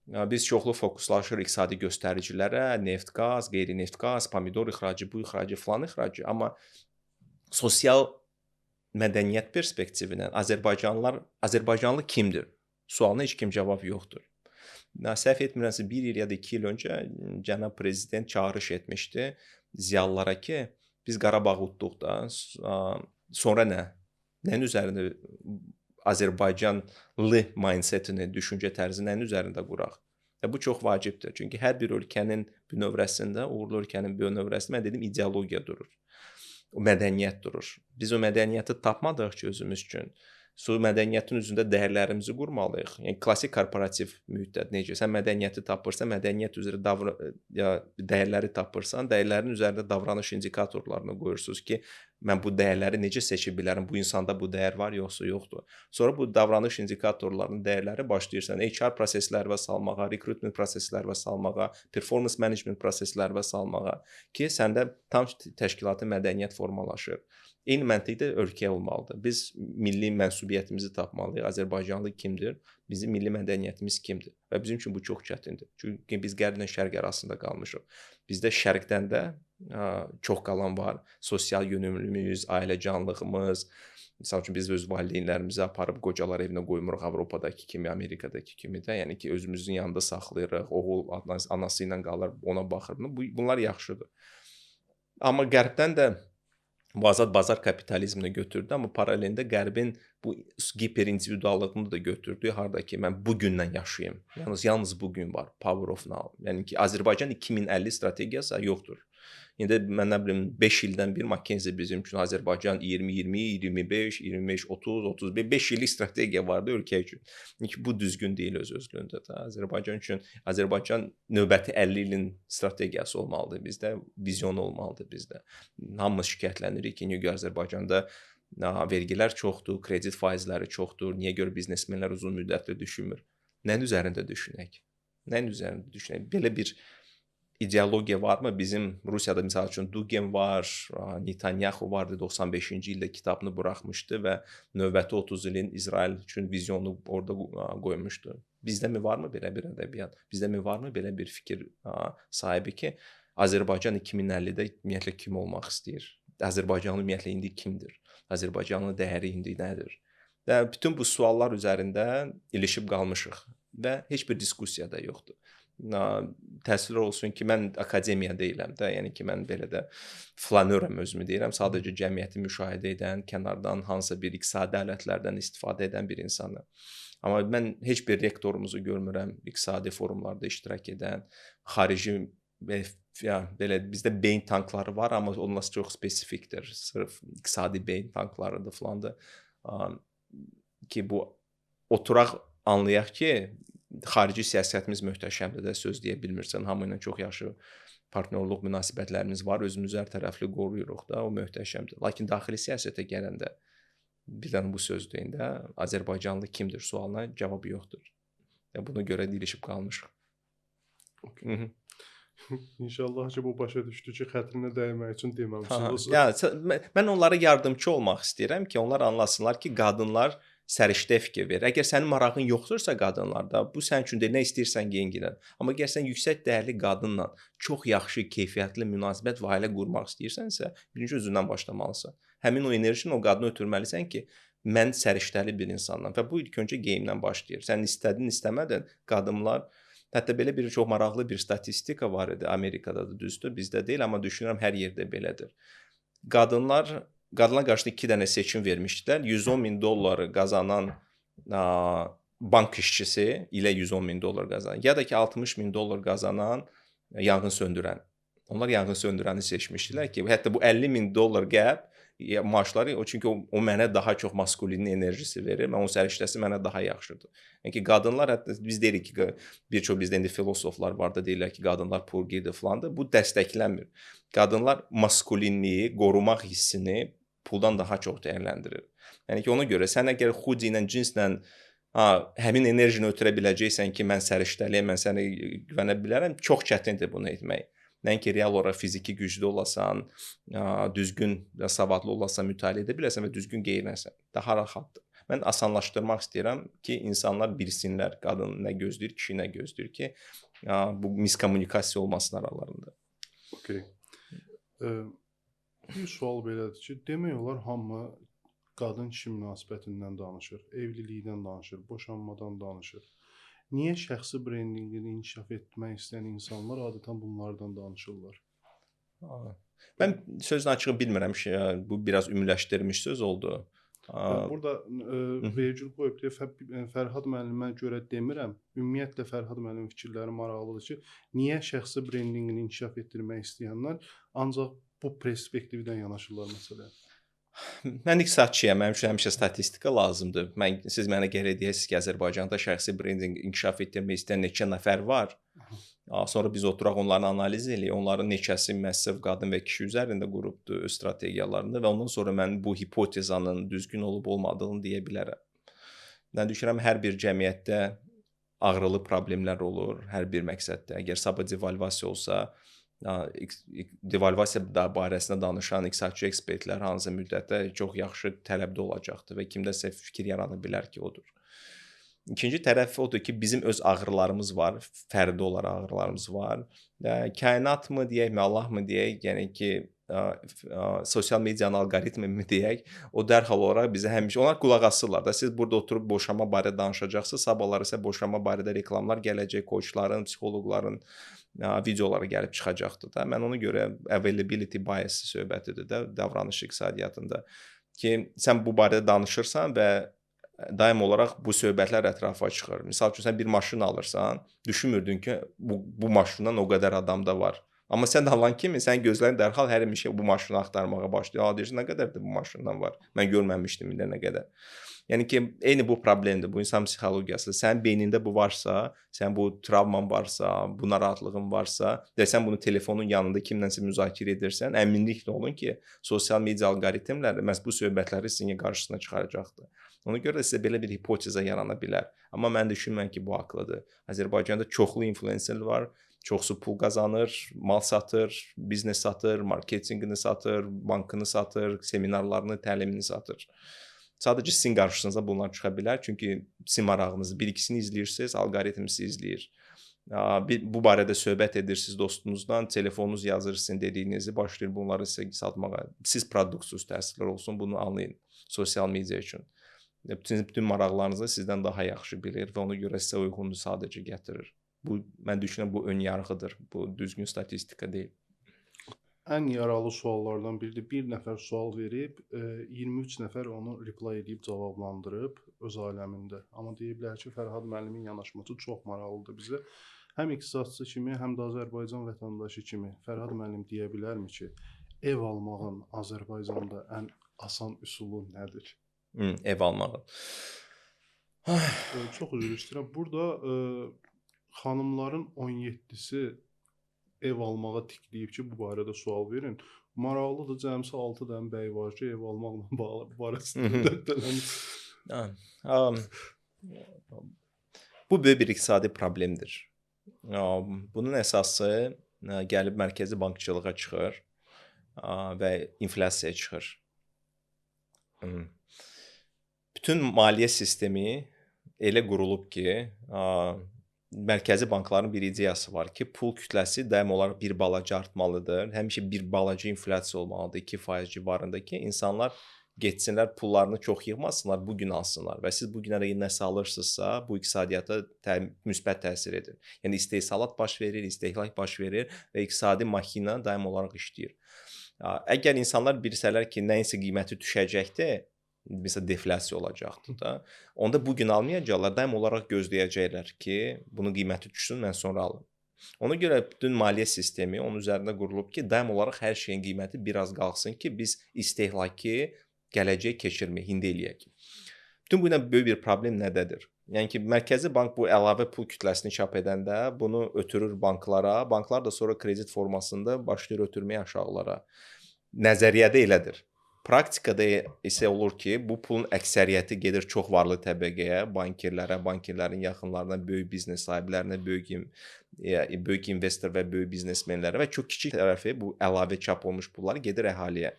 Biz çoxlu fokuslaşırıq iqtisadi göstəricilərə, neft, qaz, qeyri-neft qaz, pomidor ixracı, bu ixracı, filan ixracı. Amma sosial mədəniyyət perspektivindən Azərbaycanlı kimdir? Sualına heç kim cavab yoxdur. Səhv etmirəmsə 1 il ya da 2 il öncə cənab prezident çağırış etmişdi ziyalılara ki, biz Qarabağı utduq da, sonra nə? Nəyin üzərində Azərbaycanlı mindsetini, düşüncə tərzini nəyin üzərində quraq? Bu çox vacibdir. Çünki hər bir ölkənin bünövrəsində, uğurlu ölkənin bünövrəsində mən dedim ideologiya durur. O mədəniyyət durur. Biz o mədəniyyəti tapmadıq ki, özümüz üçün. Mədəniyyətin üzündə dəyərlərimizi qurmalıyıq. Yəni klassik korporativ mühitdə necə? Sən mədəniyyəti tapırsan, mədəniyyət üzrə dəyərləri tapırsan, dəyərlərin üzərində davranış indikatorlarını qoyursunuz ki, mən bu dəyərləri necə seçə bilərəm? Bu insanda bu dəyər var, yoxsa yoxdur? Sonra bu davranış indikatorlarının dəyərləri başlayırsan HR proseslərinə salmağa, recruitment proseslərinə salmağa, performance management proseslərinə salmağa ki, səndə tam təşkilati mədəniyyət formalaşır. Eyni məntiqdə ölkəyə olmalıdır. Biz milli mənsubiyyətimizi tapmalıyıq. Azərbaycanlı kimdir? Bizim milli mədəniyyətimiz kimdir? Və bizim üçün bu çox çətindir. Çünki biz qərblə şərq arasında qalmışıq. Bizdə şərqdən də çox qalan var. Sosial yönümlülüyümüz, ailəcanlığımız. Məsəl üçün biz öz valideynlərimizi aparıb qocalar evinə qoymuruq Avropadakı kimi, Amerikadakı kimi də. Yəni ki, özümüzün yanında saxlayırıq. Oğul anası ilə qalır, ona baxır. Bunlar yaxşıdır. Amma qərbdən də bu azad bazar kapitalizmini götürdü, amma paralelində qərbin bu hiperindividuallığını da götürdü. Harda ki, mən bu gündən yaşayım. Yalnız bu gün var. Power of now. Yəni ki, Azərbaycan 2050 strategiyası yoxdur. İndi mən nə bilim 5 ildən bir McKinsey bizim üçün Azərbaycan 2020, 25, 25, 30, 35 5 illik strategiya vardı ölkə üçün. Yəni bu düzgün deyil öz-özlüyündə də. Azərbaycan üçün Azərbaycan növbəti 50 ilin strategiyası olmalıdır bizdə, vizyonu olmalıdır bizdə. Hamımız şikayətlənirik ki, niyə görə Azərbaycanda vergilər çoxdur, kredit faizləri çoxdur, niyə görə biznesmenlər uzun müddətli düşünmür? Nəyin üzərində düşünək? Nəyin üzərində düşünək? Belə bir ideologiya varmı? Bizim Rusiyada misal üçün Dugin var, Netanyahu vardı 95-ci ildə kitabını buraxmışdı və növbəti 30 ilin İsrail üçün vizyonu orada qoymuşdu. Bizdə mi varmı belə bir ədəbiyyat? Bizdə mi varmı belə bir fikir sahibi ki, Azərbaycan 2050-də ümumiyyətlə kim olmaq istəyir? Azərbaycanlı ümumiyyətlə indi kimdir? Azərbaycanlı dəyəri indi nədir? Və bütün bu suallar üzərində ilişib qalmışıq və heç bir diskussiya da yoxdur. Təəssüflər olsun ki, mən akademiya deyiləm də, yəni ki, mən belə də flanörəm özümü deyirəm, sadəcə cəmiyyəti müşahidə edən, kənardan hansısa bir iqtisadi alətlərdən istifadə edən bir insanım. Amma mən heç bir rektorumuzu görmürəm iqtisadi forumlarda iştirak edən, xarici belə bizdə beyin tankları var, amma onlar çox spesifikdir, sırf iqtisadi beyin tanklarıdır filandır ki, bu oturaq anlayaq ki, xarici siyasətimiz möhtəşəmdir də, söz deyə bilmirsən, hamı ilə çox yaxşı partnyorluq münasibətlərimiz var, özümüzü hər tərəfli qoruyuruq da, o möhtəşəmdir. Lakin daxili siyasətə gələndə bir dənə bu söz deyəndə Azərbaycanlı kimdir sualına cavab yoxdur. Və buna görə dilişib qalmışıq. Okay. İnşallah ki, bu başa düşdü ki, xətrinə dəymək üçün deməmişsiniz. Yəni, mən onlara yardımcı olmaq istəyirəm ki, onlar anlasınlar ki, qadınlar səriştə fikir verir. Əgər sənin marağın yoxdursa qadınlarda, bu sənin üçün də nə istəyirsən geyinginən. Amma əgər sən yüksək dəyərli qadınla çox yaxşı, keyfiyyətli münasibət və ailə qurmaq istəyirsənsə, birinci özündən başlamalısan. Həmin o enerjini o qadına ötürməlisən ki, mən səriştəli bir insanam və bu ilk öncə geyimdən başlayır. Sən istədin, istəmədin, qadınlar, hətta belə bir çox maraqlı bir statistika var idi, Amerikada da düzdür, bizdə deyil, amma düşünürəm hər yerdə belədir. Qadınlar qarşısında 2 dənə seçim vermişdilər. 110 min dolları qazanan bank işçisi ilə 110 min dollar qazanan, ya da ki 60 min dollar qazanan yanğın söndürən. Onlar yanğın söndürəni seçmişdilər ki, hətta bu 50 min dollar qəb maaşları, çünki o mənə daha çox maskulin enerjisi verir, onun səriştəsi mənə daha yaxşıdır. Yəni ki, qadınlar, hətta biz deyirik ki, bir çox bizdə indi filosoflar var da deyirlər ki, qadınlar purgidir filandır. Bu dəstəklənmir. Qadınlar maskulinliyi, qorumaq hissini puldan daha çox dəyərləndirir. Yəni ki, ona görə sən əgər xudi ilə, cinslə həmin enerjini ötürə biləcəksən ki, mən səriştəliyəm, mən sənə güvənə bilərəm, çox çətindir bunu etmək. Nəinki real olaraq fiziki güclü olasan, düzgün və savadlı olasan, mütaliə edə biləsən və düzgün geyinəsən. Daha rahatdır. Mən asanlaşdırmaq istəyirəm ki, insanlar bilsinlər, qadın nə gözləyir, kişi nə gözləyir ki, bu miskommunikasiya olmasın aralarında. Okay. Bir sual belədir ki, demək olar hamı qadın-kişi münasibətindən danışır, evlilikdən danışır, boşanmadan danışır. Niyə şəxsi brendingini inkişaf etmək istəyən insanlar adətən bunlardan danışırlar? Mən sözün açığı bilmirəm ki, bu biraz ümumiləşdirilmiş söz oldu. Burada vergül qoyub deyə Fərhad müəllimə görə demirəm. Ümumiyyətlə Fərhad müəllimin fikirləri maraqlıdır ki, niyə şəxsi brendingini inkişaf etdirmək istəyənlər ancaq bu perspektivdən yanaşırlar məsələyə? Mən iqtisadçıyam, mənim üçün həmişə statistika lazımdır. Siz mənə gərək deyəsiniz ki, Azərbaycanda şəxsi brending inkişaf etdirmək istəyən neçə nəfər var. Sonra biz oturaq onların analiz eləyək, onların neçəsi məhz qadın və kişi üzərində qurubdur öz strategiyalarında və ondan sonra mən bu hipotezanın düzgün olub olmadığını deyə bilərəm. Mən düşünürəm, hər bir cəmiyyətdə ağrılı problemlər olur, hər bir məqsəddə. Əgər sabah devalvasiya olsa, devalvasiya barəsində danışan iqtisadçı ekspertlər hansı müddətdə çox yaxşı tələbdə olacaqdır və kimdəsə fikir yarana bilər ki, odur. İkinci tərəf odur ki, bizim öz ağrılarımız var, fərdi olaraq ağrılarımız var. Kainatmı deyəkmi, Allahmı deyək, yəni ki, sosial medianın alqoritmi mi deyək, o dərhal olaraq bizə həmişə onlar qulaq asırlar da. Siz burada oturub boşanma barədə danışacaqsınız, sabahları isə boşanma barədə reklamlar gələcək, koçların, psixoloqların videoları gəlib çıxacaqdır da. Mən ona görə availability bias söhbətidir də davranış iqtisadiyyatında ki, sən bu barədə danışırsan və daim olaraq bu söhbətlər ətrafa çıxır. Misal üçün sən bir maşın alırsan, düşünmürdün ki, bu maşından o qədər adam da var. Amma sən də alan kimi sən gözlərin dərhal hər bir şey bu maşını axtarmağa başlayır. Deyirsən, nə qədərdir bu maşından var? Mən görməmişdim indi nə qədər. Yəni ki, eyni bu problemdir. Bu insan psixologiyası. Sənin beynində bu varsa, sən bu travman varsa, bu narahatlığın varsa, sən bunu telefonun yanında kimlənsə müzakirə edirsən, əminliklə olun ki, sosial media alqoritmləri məhz bu söhbətləri sizin qarşısına çıxaracaqdır. Ona görə də sizə belə bir hipotezə yarana bilər. Amma mən düşünmürəm ki, bu haqlıdır. Azərbaycanda çoxlu influencer var. Çoxsu pul qazanır, mal satır, biznes satır, marketinqini satır, bankını satır, seminarlarını, təlimini satır. Sadəcə sizin qarşınıza bunlar çıxa bilər. Çünki sizin marağınızı, bir-ikisini izləyirsiniz, alqoritm sizi izləyir. Bu barədə söhbət edirsiniz dostunuzdan, telefonunuz yazır sizin dediyinizi, başlayır bunları sizə satmağa. Siz produktsuz təsirlər olsun, bunu anlayın sosial media üçün. Bütün maraqlarınızı sizdən daha yaxşı bilir və ona görə sizə uyğununu sadəcə gətirir. Bu, mən düşünürəm, bu ön yarğıdır. Bu düzgün statistika deyil. Ən yaralı suallardan biridir. Bir nəfər sual verib, 23 nəfər onu reply edib cavablandırıb öz aləmində. Amma deyiblər ki, Fərhad müəllimin yanaşması çox maraqlıdır bizə. Həm iqtisadçı kimi, həm də Azərbaycan vətəndaşı kimi Fərhad müəllim deyə bilərmi ki, ev almağın Azərbaycanda ən asan üsulu nədir? Ev almağı. Çox üzr istəyirəm. Burada xanımların 17-si ev almağa tikləyib ki, bu barədə sual verin. Maraqlıdır, cəmsi 6 dənə bəy var ki, ev almaqla bağlı barəsində dərdələnir. Bu böyük bir iqtisadi problemdir. Bunun əsası gəlib mərkəzi bankçılığa çıxır və inflyasiyaya çıxır. Bütün maliyyə sistemi elə qurulub ki, mərkəzi bankların bir ideyası var ki, pul kütləsi daim olaraq bir balaca artmalıdır. Həmişə bir balaca inflyasiya olmalıdır, 2% civarında ki, insanlar getsinlər, pullarını çox yığmasınlar, bugün alsınlar. Və siz bugünə nəsə alırsınızsa, bu iqtisadiyyata müsbət təsir edir. Yəni istehsalat baş verir, istehlak baş verir və iqtisadi makina daim olaraq işləyir. Əgər insanlar bilsələr ki, nəyinsə qiyməti düşəcəkdir, mesela deflasiya olacaqdır da. Onda bugün almayacaqlar, daim olaraq gözləyəcəklər ki, bunun qiyməti düşsün, mən sonra alım. Ona görə bütün maliyyə sistemi onun üzərində qurulub ki, daim olaraq hər şeyin qiyməti biraz qalxsın ki, biz istehlakı gələcək keçirmək, indi eləyək. Bütün bu böyük bir problem nədədir? Yəni ki, mərkəzi bank bu əlavə pul kütləsini çap edəndə bunu ötürür banklara, banklar da sonra kredit formasında başlayır ötürməyə aşağılara. Nəzəriyyədə elədir. Praktikada isə olur ki, bu pulun əksəriyyəti gedir çox varlı təbəqəyə, bankirlərə, bankirlərin yaxınlarına, böyük biznes sahiblərinə, böyük investor və böyük biznesmenlərə və çox kiçik tərəfi bu əlavə çap olmuş pullar gedir əhaliyə.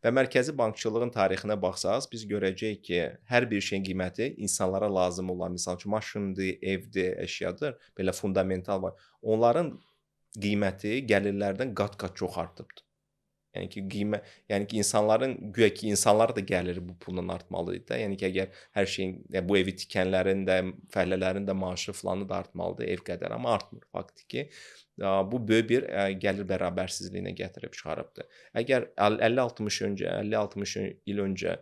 Və mərkəzi bankçılığın tarixinə baxsaq, biz görəcəyik ki, hər bir şeyin qiyməti insanlara lazım olan, misal üçün maşındır, evdir, əşyadır, belə fundamental var. Onların qiyməti gəlirlərdən qat-qat çox artıbdır. Yəni ki, insanların, güya ki, insanlar da gəlir bu pulla artmalıdır da. Yəni ki, əgər hər şeyin, bu evi tikənlərin də, fəhlələrin də maaşı filanı da artmalıdır ev qədər, amma artmır faktiki. Bu böyük bir gəlir bərabərsizliyinə gətirib çıxarıbdır. Əgər 50-60 il öncə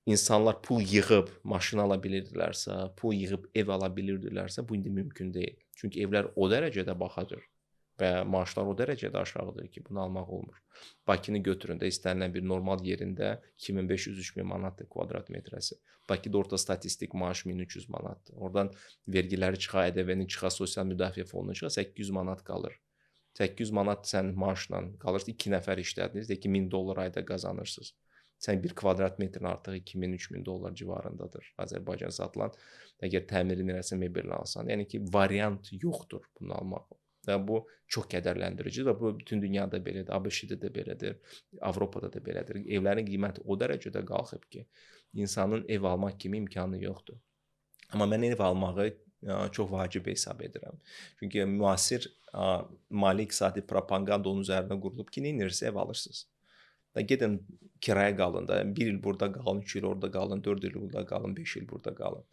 insanlar pul yığıb maşın ala bilirdilərsə, pul yığıb ev ala bilirdilərsə, bu indi mümkün deyil. Çünki evlər o dərəcədə bahadır. Və maaşlar o dərəcədə aşağıdır ki, bunu almaq olmur. Bakını götürün də istənilən bir normal yerində 2500-3000 manatdır kvadrat metrəsi. Bakıda orta statistik maaş 1300 manatdır. Oradan vergiləri çıxa, ƏDV-ni çıxa, sosial müdafiə fonunu çıxa 800 manat qalır. 800 manat sən maaşla qalırsa 2 nəfər işlədiniz, $2000 ayda qazanırsınız. Sən bir kvadrat metrin artığı 2000-3000 dollar civarındadır Azərbaycan satılan. Əgər təmirini eləsən, mebelini alsan. Yəni ki, variant yoxdur bunu almaq. Və bu çox kədərləndiricidir və bu bütün dünyada belədir, ABŞ-də də belədir, Avropada da belədir. Evlərin qiyməti o dərəcədə qalxıb ki, insanın ev almaq kimi imkanı yoxdur. Amma mən ev almağı çox vacib hesab edirəm. Çünki müasir maliyyə iqtisadi propaganda onun üzərinə qurulub ki, neynirsə ev alırsınız. Da gedin kiraya qalın da, 1 il burada qalın, 2 il orada qalın, 4 il burada qalın, 5 il burada qalın.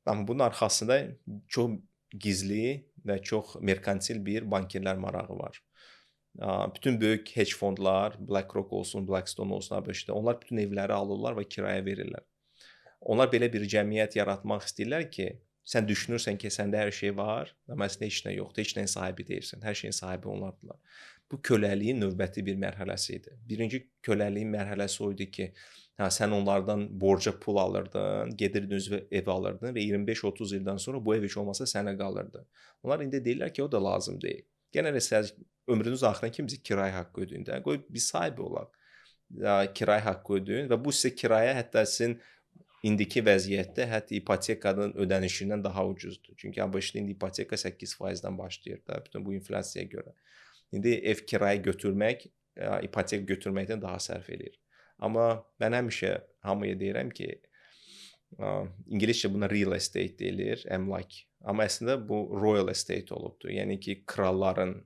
Amma bunun arxasında çox gizli və çox merkantil bir bankirlər marağı var. Bütün böyük hedge fondlar, BlackRock olsun, Blackstone olsun ABŞ-də, onlar bütün evləri alırlar və kiraya verirlər. Onlar belə bir cəmiyyət yaratmaq istəyirlər ki, sən düşünürsən ki, səndə hər şey var, amma əslində heç nə yoxdur, heç nəyin sahibi deyilsən. Hər şeyin sahibi onlardılar. Bu köləliyin növbəti bir mərhələsi idi. Birinci köləliyin mərhələsi o idi ki, sən onlardan borca pul alırdın, gedirdin özünə ev alırdın və 25-30 ildən sonra bu ev heç olmasa sənə qalırdı. Onlar indi deyirlər ki, o da lazım deyil. Yenə də siz ömrünüz axırına kimi bizi kirayə haqqı ödəyin də. Qoy biz sahibi olaq. Kirayə haqqı ödəyin və bu sizə kirayə hətta sizin indiki vəziyyətdə hətta ipotekadan ödənişindən daha ucuzdur. Çünki ABŞ-da indi ipoteka 8%-dən başlayır da, bütün bu inflyasiyaya görə. İndi ev kirayə götürmək, ipotek götürməkdən daha sərf eləyir. Amma mən həmişə hamıya deyirəm ki, İngiliscə buna real estate deyilir, əmlak. Amma əslində bu royal estate olubdur. Yəni ki, kralların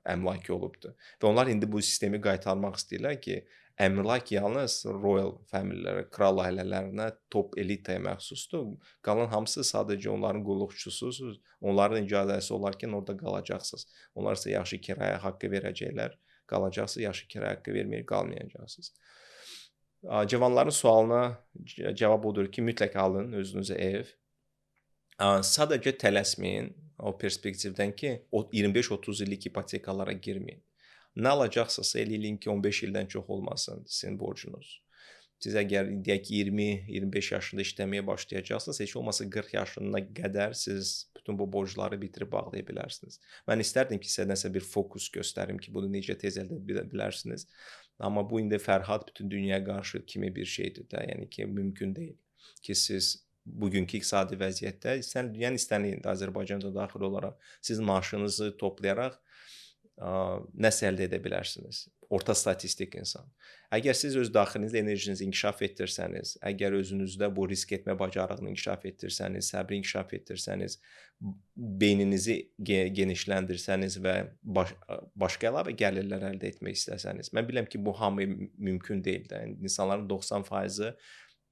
əmlakı olubdur. Və onlar indi bu sistemi qaytarmaq istəyirlər ki, əmlak yalnız royal familylərə, kral ailələrinə, top elitaya məxsusdur. Qalan hamısı sadəcə onların qulluqçususunuz. Onların icazəsi olarkən orada qalacaqsınız. Onlar sizə yaxşı kirayə haqqı verəcəklər. Qalacaqsınız, yaxşı kirayə haqqı verməyib qalmayacaqsınız. Cavanların sualına cavab odur ki, mütləq alın özünüzə ev. Sadəcə tələsməyin o perspektivdən ki, 25-30 illik ipotekalara girməyin. Nə alacaqsınızsa eləyin ki, 15 ildən çox olmasın sizin borcunuz. Siz əgər deyək ki, 20-25 yaşında işləməyə başlayacaqsınız, heç olmasa 40 yaşına qədər siz bütün bu borcları bitirib bağlaya bilərsiniz. Mən istərdim ki, sizə nəsə bir fokus göstərim ki, bunu necə tez əldə edə bilərsiniz. Amma bu indi Fərhad bütün dünyaya qarşı kimi bir şeydir də, yəni ki, mümkün deyil ki, siz bugünkü iqtisadi vəziyyətdə dünyanın istənilən Azərbaycanda daxil olaraq siz maaşınızı toplayaraq nəsə əldə edə bilərsiniz. Orta statistik insan. Əgər siz öz daxilinizdə enerjinizi inkişaf etdirsəniz, əgər özünüzdə bu risk etmə bacarığını inkişaf etdirsəniz, səbri inkişaf etdirsəniz, beyninizi genişləndirsəniz və başqa əlavə gəlirlər əldə etmək istəsəniz, mən bilirəm ki, bu hamı mümkün deyil də. İnsanların 90%-i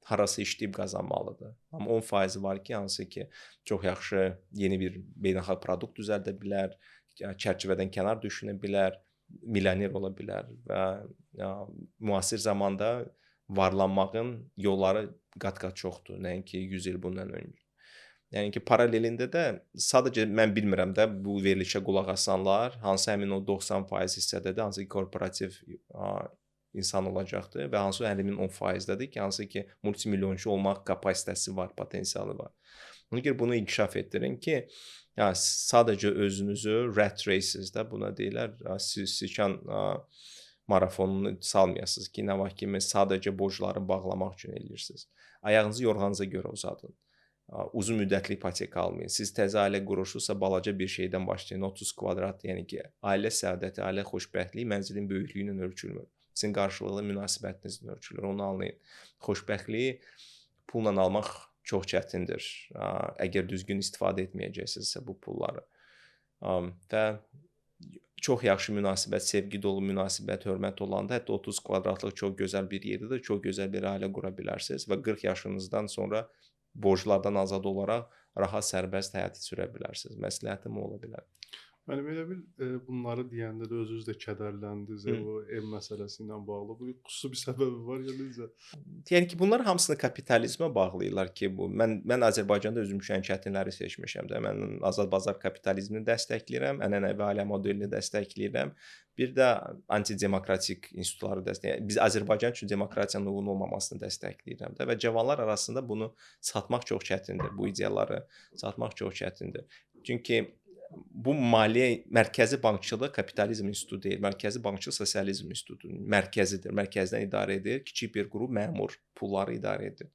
harası işləyib qazanmalıdır. Amma 10% var ki, hansı ki, çox yaxşı yeni bir beynəlxalq produkt düzəldə bilər, çərçivədən kənar düşünə bilər, milyoner ola bilər və müasir zamanda varlanmağın yolları qat-qat çoxdur, nəinki 100 il bundan öncə. Yəni ki, paralelində də sadəcə mən bilmirəm də bu verilişə qulaq asanlar, hansı həmin o 90% hissədə də hansı korporativ insan olacaqdır və hansı həmin 10%dədir ki, hansı ki, multimilyonçu olmaq kapasitəsi var, potensialı var. Ona görə bunu inkişaf etdirin ki, sadəcə özünüzü rat races-də buna deyirlər, siçan marafonunu salmayasınız ki, nə vaxt kimi sadəcə borcları bağlamaq üçün eləyirsiniz. Ayağınızı yorğanıza görə uzadın. Uzun müddətli ipoteka almayın. Siz təzə ailə qurursunuzsa balaca bir şeydən başlayın. 30 kvadrat, yəni ki, ailə səadəti, ailə xoşbəxtliyi mənzilin böyüklüyü ilə ölçülmür. Sizin qarşılıqlı münasibətinizlə ölçülür. Onu anlayın. Xoşbəxtliyi pulla almaq çox çətindir. Əgər düzgün istifadə etməyəcəksinizsə bu pulları. Və çox yaxşı münasibət, sevgi dolu münasibət, hörmət olanda hətta 30 kvadratlıq çox gözəl bir yerdə də çox gözəl bir ailə qura bilərsiniz və 40 yaşınızdan sonra borclardan azad olaraq rahat sərbəst həyat sürə bilərsiniz. Məsləhətim ola bilər. Mənim elə bil bunları deyəndə də özünüz də kədərləndiniz o ev məsələsi ilə bağlı. Bu xüsusi bir səbəbi var ya necə? Yəni ki, bunlar hamısını kapitalizmə bağlayırlar ki, bu mən Azərbaycanda özüm üçün çətinləri seçmişəm də. Mən azad bazar kapitalizmini dəstəkləyirəm, ənənəvi ailə modelini dəstəkləyirəm. Bir də antidemokratik institutları dəstəkləyirəm. Biz Azərbaycan üçün demokratiyanın uyğun olmamasını dəstəkləyirəm də və cavanlar arasında bunu satmaq çox çətindir. Bu ideyaları satmaq çox çətindir. Çünki bu maliyyə mərkəzi bankçılıq kapitalizm institutu deyil. Mərkəzi bankçılıq sosializm institutudur. Mərkəzidir. Mərkəzdən idarə edir. Kiçik bir qrup məmur pulları idarə edir.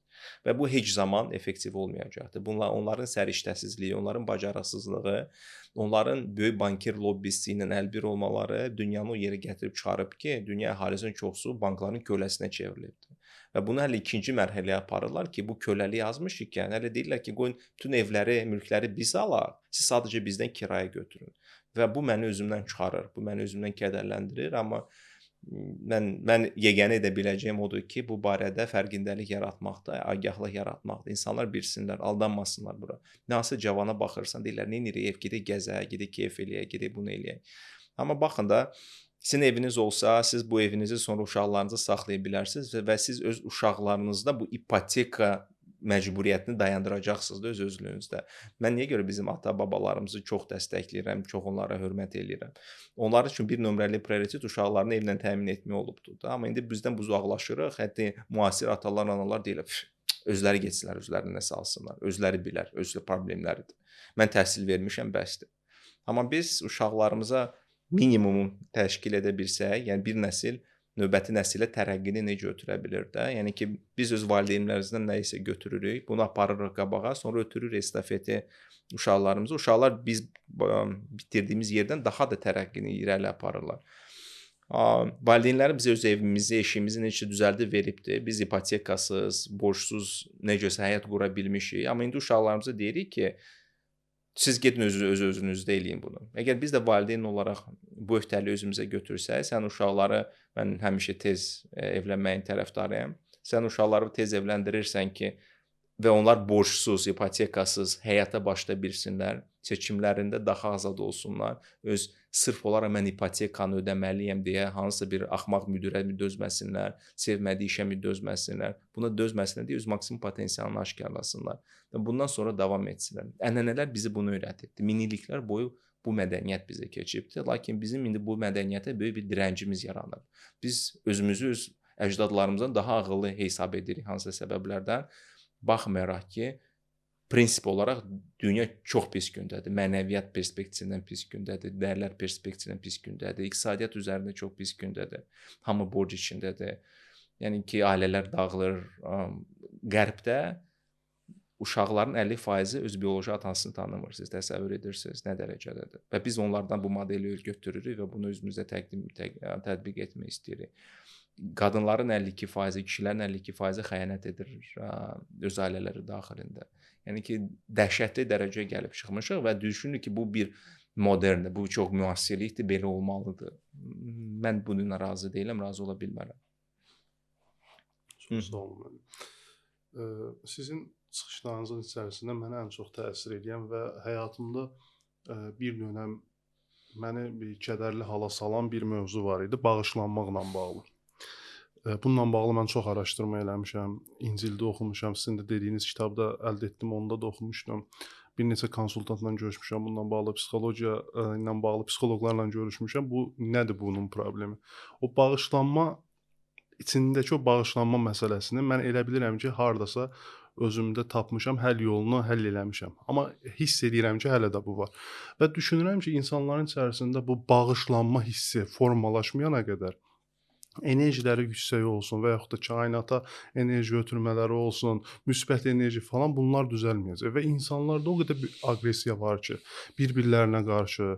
Və bu heç zaman effektiv olmayacaqdır. Bunlar onların səriştəsizliyi, onların bacarıqsızlığı, onların böyük banker lobbisi ilə əlbir olmaları dünyanı o yerə gətirib çıxarıb ki, dünya əhalisinin çoxusu bankların köləsinə çevrilibdir. və bunu hələ ikinci mərhələyə aparırlar ki, bu köləlik yazmışıq, hələ deyirlər ki, qoyun bütün evləri, mülkləri biz alaq, siz sadəcə bizdən kirayə götürün. Və bu məni özümdən çıxarır, bu məni özümdən kədərləndirir, amma mən yeganə edə biləcəyim odur ki, bu barədə fərqindəlik yaratmaqda, agahlıq yaratmaqda. İnsanlar bilsinlər, aldanmasınlar bura. Hansı cavana baxırsan, deyirlər, neynirək, gedək gəzək, gedək keyf eləyək, gedək bunu eləyək. Amma baxın da, sizin eviniz olsa, siz bu evinizi sonra uşaqlarınıza saxlaya bilərsiniz və siz öz uşaqlarınızda bu ipoteka məcburiyyətini dayandıracaqsınız da öz özlüyünüzdə. Mən niyə görə bizim ata-babalarımızı çox dəstəkləyirəm, çox onlara hörmət eləyirəm. Onlar üçün bir nömrəli prioritet uşaqlarını evlə təmin etmək olubdur da. Amma indi bizdən uzaqlaşırıq. Hətta müasir atalar, analar deyirlər, özləri getsinlər, özlərini nəsə alsınlar, özləri bilər, özləri problemləridir. Mən təhsil vermişəm, bəsdir. Amma biz uşaqlarımıza minimumu təşkil edə bilsək, yəni bir nəsil növbəti nəsilə tərəqqini necə götürə bilər də? Yəni ki, biz öz valideynlərimizdən nə isə götürürük, bunu aparırıq qabağa, sonra ötürürük estafeti uşaqlarımıza. Uşaqlar biz bitirdiyimiz yerdən daha da tərəqqini irəli aparırlar. Valideynlər bizə öz evimizi, eşiyimizi necə düzəldib veribdir. Biz ipotekasız, borçsuz necəsə həyat qura bilmişik. Amma indi uşaqlarımıza deyirik ki, siz gedin özünüzdə eləyin bunu. Əgər biz də valideyn olaraq bu öhdəliyi özümüzə götürsək, sən uşaqları, mən həmişə tez evlənməyin tərəfdarıyam. Sən uşaqları tez evləndirirsən ki, və onlar borçsuz, ipotekasız həyata başlaya bilsinlər, seçimlərində daha azad olsunlar, öz sırf olaraq mən ipotekanı ödəməliyəm deyə hansısa bir axmaq müdirə dözməsinlər, sevmədiyi işə dözməsinlər, buna dözməsinlər deyə öz maksimum potensialını aşkarlasınlar və bundan sonra davam etsinlər. Ənənələr bizi bunu öyrətibdir. Minilliklər boyu bu mədəniyyət bizə keçibdir, lakin bizim indi bu mədəniyyətə böyük bir dirəncimiz yaranır. Biz özümüzü öz əcdadlarımızdan daha ağıllı hesab edirik hansısa səbəblərdən. Baxmayaraq ki, prinsip olaraq dünya çox pis gündədir. Mənəviyyat perspektivindən pis gündədir, dəyərlər perspektivindən pis gündədir, iqtisadiyyat üzərində çox pis gündədir. Hamı borc içindədir. Yəni ki, ailələr dağılır. Qərbdə uşaqların 50% öz bioloji atasını tanımır. Siz təsəvvür edirsiniz nə dərəcədədir. Və biz onlardan bu modeli götürürük və bunu özümüzdə tətbiq etmək istəyirik. Qadınların 52%, kişilərin 52%-i xəyanət edir öz ailələri daxilində. Yəni ki, dəhşətli dərəcəyə gəlib çıxmışıq və düşünürük ki, bu bir moderndir, bu çox müasirlikdir, belə olmalıdır. Mən bununla razı deyiləm, razı ola bilmərəm. Sağ olun. Sizin çıxışlarınızın içərisində mənə ən çox təsir edən və həyatımda bir dönəm məni bir kədərli hala salan bir mövzu var idi, bağışlanmaqla bağlı. Bununla bağlı mən çox araşdırma eləmişəm, İncildə oxumuşam, sizin də dediyiniz kitabda əldə etdim, onda da oxumuşdum. Bir neçə konsultantla görüşmüşəm, bununla bağlı psixologiya ilə bağlı psixoloqlarla görüşmüşəm. Bu nədir bunun problemi? O bağışlanma içindəki o bağışlanma məsələsini mən elə bilirəm ki, hardasa özümdə tapmışam, həll yolunu həll eləmişəm. Amma hiss edirəm ki, hələ də bu var. Və düşünürəm ki, insanların içərisində bu bağışlanma hissi formalaşmayana qədər enerjiləri yüksək olsun və yaxud da kainata enerji ötürmələri olsun, müsbət enerji falan bunlar düzəlməyəcək və insanlarda o qədər bir aqressiya var ki, bir-birlərinə qarşı,